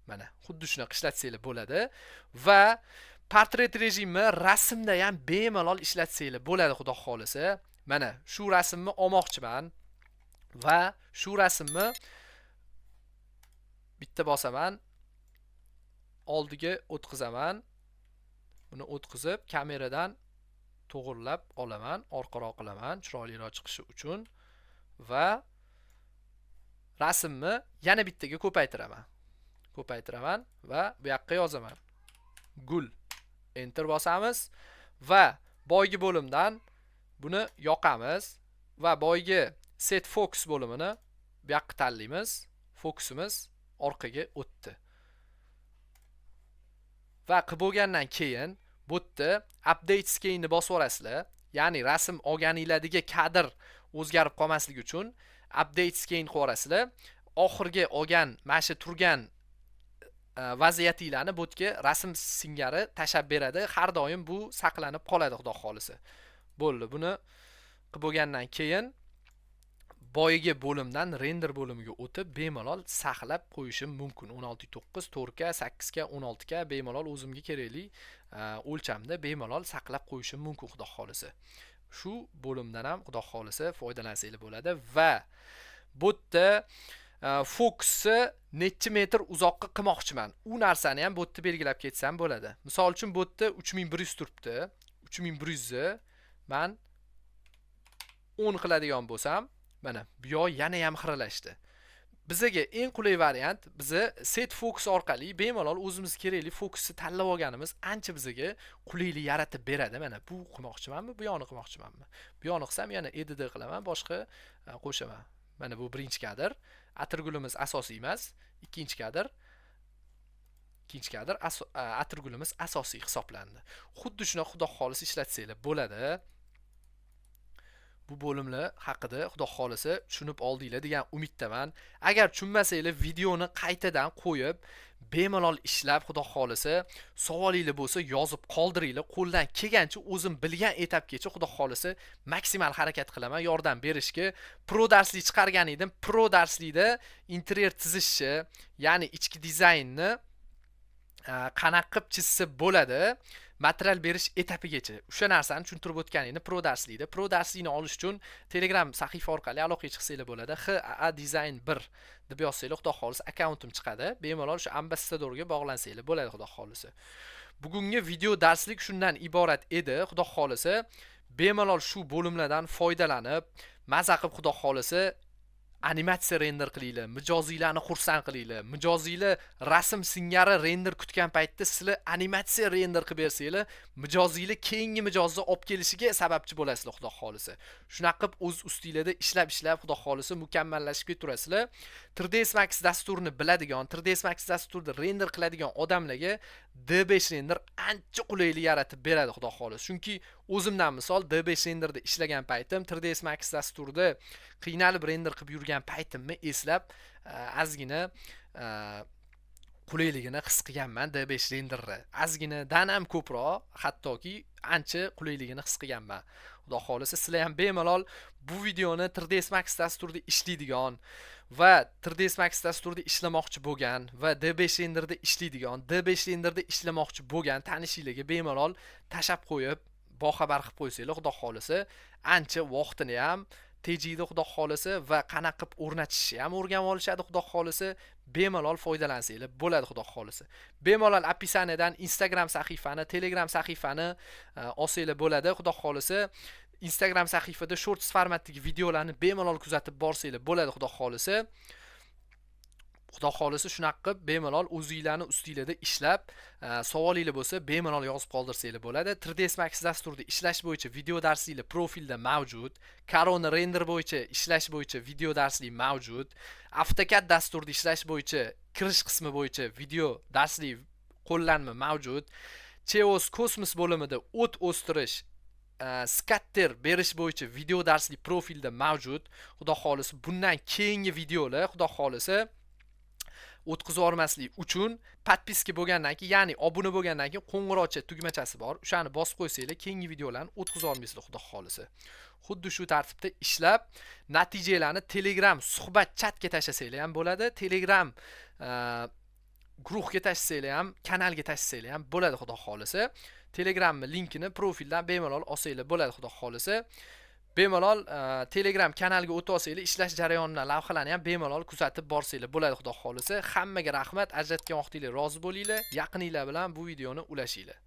Mana xuddi shunaqa ishlatsanglar bo'ladi va portret rejimni rasmda ham bemalol ishlatsanglar bo'ladi, xudo xolisa. Mana shu rasmni olmoqchiman va shu rasmni bitta bosaman, oldiga o'tqizaman. Buni o'tqizib kameradan to'g'irlab olaman, orqaroq qilaman chiroyliroq chiqishi uchun va rasmni yana bittaga ko'paytiraman va bu yoqqa yozaman. Gul. Enter bosamiz va boygi bo'limdan buni yoqamiz va boygi set focus bo'limini bu yoqqa tanlaymiz. Fokusimiz orqaga o'tdi. Va qilib bo'lgandan keyin bu yerda update scale ni bosib o'rasizlar. Ya'ni rasm olganinglardagi kadr o'zgarib qolmasligi uchun update scale qilib o'rasizlar. Oxirgi olgan, mana shu turgan vaziyatinglarni bu yerga rasm singari tashab beradi. Har doim bu saqlanib qoladi, xudo xolisa. Bo'ldi, buni qilib bo'lgandan keyin boyiga bo'limdan render bo'limiga o'tib bemalol saqlab qo'yishim mumkin. 16:9, 4K, 8K, 16K bemalol o'zimga kerakli o'lchamda bemalol saqlab qo'yishim mumkin, xudo xolisa. Shu bo'limdan ham xudo xolisa foydalansanglar bo'ladi va bu yerda fokusni necha metr uzoqqa qilmoqchiman. U narsani ham bu yerda belgilab ketsam bo'ladi. Misol uchun bu yerda 3100 turibdi. 3100 ni men 10 qiladigan bo'lsam, mana bu yoq yana ham xiralashdi. Bizga eng qulay variant bizni set focus orqali bemalol o'zimiz kerakli fokusni tanlab olganimiz ancha bizga qulaylik yaratib beradi. Mana bu qilmoqchimanmi, bu yoqni qilmoqchimanmi? Bu yoqni qilsam yana edit qilaman, boshqa qo'shaman. Mana bu birinchi kadr. Atirgulimiz asosiy emas, ikkinchi kadr. Ikkinchi kadr atirgulimiz asosiy hisoblandi. Xuddi shuni xudo xolis ishlatsanglar bo'ladi. Bu bo'limlar haqida xudo xolisa tushunib oldinglar degan umiddaman. Agar tushunmasanglar videoni qaytadan qo'yib, bemalol ishlab xudo xolisa savolinglar bo'lsa yozib qoldiringlar. Qo'ldan kelgancha o'zim bilgan etapgacha xudo xolisa maksimal harakat qilaman yordam berishga. Pro darslik chiqargan edim. Pro darslikda interyer tuzishni, ya'ni ichki dizaynni qanaqa qilib chizsa bo'ladi, material berish etapigacha o'sha narsani tushuntirib o'tganingni pro darslikda. Pro darslikni olish uchun Telegram sahifa orqali aloqaga chiqsanglar bo'ladi. HA Design 1 deb yozsanglar, xudo xolisa akkauntim chiqadi. Bemalol shu ambassadorga bog'lansanglar bo'ladi, xudo xolisa. Bugungi video darslik shundan iborat edi. Xudo xolisa bemalol shu bo'limlardan foydalanib, maza qilib xudo xolisa animatsiya render qilinglar, mijoziylarni xursand qilinglar. Mijoziylar rasm singari render kutgan paytda sizlar animatsiya render qilib bersanglar, mijoziylar keyingi mijozni olib kelishiga sababchi bo'lasizlar, xudo xolisa. Shunaqa qilib o'z ustinglarda ishlab xudo xolisa mukammallashib keturasizlar. 3ds Max dasturini biladigan, 3ds Max dasturida render qiladigan odamlarga D5 render ancha qulaylik yaratib beradi, xudo xolisa. Chunki o'zimdan misol D5 renderda ishlagan paytim 3ds Max dasturida qiynalib render qilib yurgan paytimni eslab ozgina qulayligini his qilganman. D5 renderni ozginadan ham ko'proq, hattoki ancha qulayligini his qilganman. Xudo xolisa sizlar ham bemalol bu videoni 3ds Max dasturida ishlaydigan va 3ds Max dasturida ishlamoqchi bo'lgan va D5 renderda ishlaydigan, D5 renderda ishlamoqchi bo'lgan tanishinglarga bemalol tashab qo'yib, boxabar qilib qo'ysanglar, xudo xolisa ancha vaqtini ham tejiydi, xudo xolisa, va qanaqa qilib o'rnatishni ham o'rganib olishadi, xudo xolisa. Bemalol foydalansanglar bo'ladi, xudo xolisa. Bemalol описаниеdan Instagram sahifani, Telegram sahifani olsanglar bo'ladi, xudo xolisa. Instagram sahifada shorts formatdagi videolarni bemalol kuzatib borsanglar bo'ladi, xudo xolisa. Xudo xolisa shunaqa qilib bemalol o'zingizlarni ustingizlarda ishlab, savolinglar bo'lsa bemalol yozib qoldirsanglar bo'ladi. 3ds Max dasturida ishlash bo'yicha video darsliklar profilda mavjud. Corona render bo'yicha ishlash bo'yicha video darslik mavjud. AutoCAD dasturida ishlash bo'yicha kirish qismi bo'yicha video darslik qo'llanma mavjud. Cheos Cosmos bo'limida o't o'stirish, scatter berish bo'yicha video darslik profilda mavjud. Xudo xolisa bundan keyingi videolar xudo xolisa o'tkazib olmaslik uchun podpiska bo'lgandan keyin, ya'ni obuna bo'lgandan keyin qo'ng'iroqcha tugmachasi bor. O'shani bosib qo'ysanglar, keyingi videolarni o'tkazib olmaysizlar, xudo xolisa. Xuddi shu tartibda ishlab, natijalarni Telegram suhbat chatga tashlasanglar ham bo'ladi. Telegram guruhga tashlasanglar ham, kanalga tashlasanglar ham bo'ladi, xudo xolisa. Telegram linkini profildan bemalol olsanglar bo'ladi, xudo xolisa. Bemalol Telegram kanaliga o'tib olsanglar, ishlash jarayonidan lavhalarni ham bemalol kuzatib borsanglar bo'ladi, xudo xolisa. Hammaga rahmat, ajratgan vaqtingizga rozi bo'linglar. Yaqininglar bilan bu videoni ulashinglar.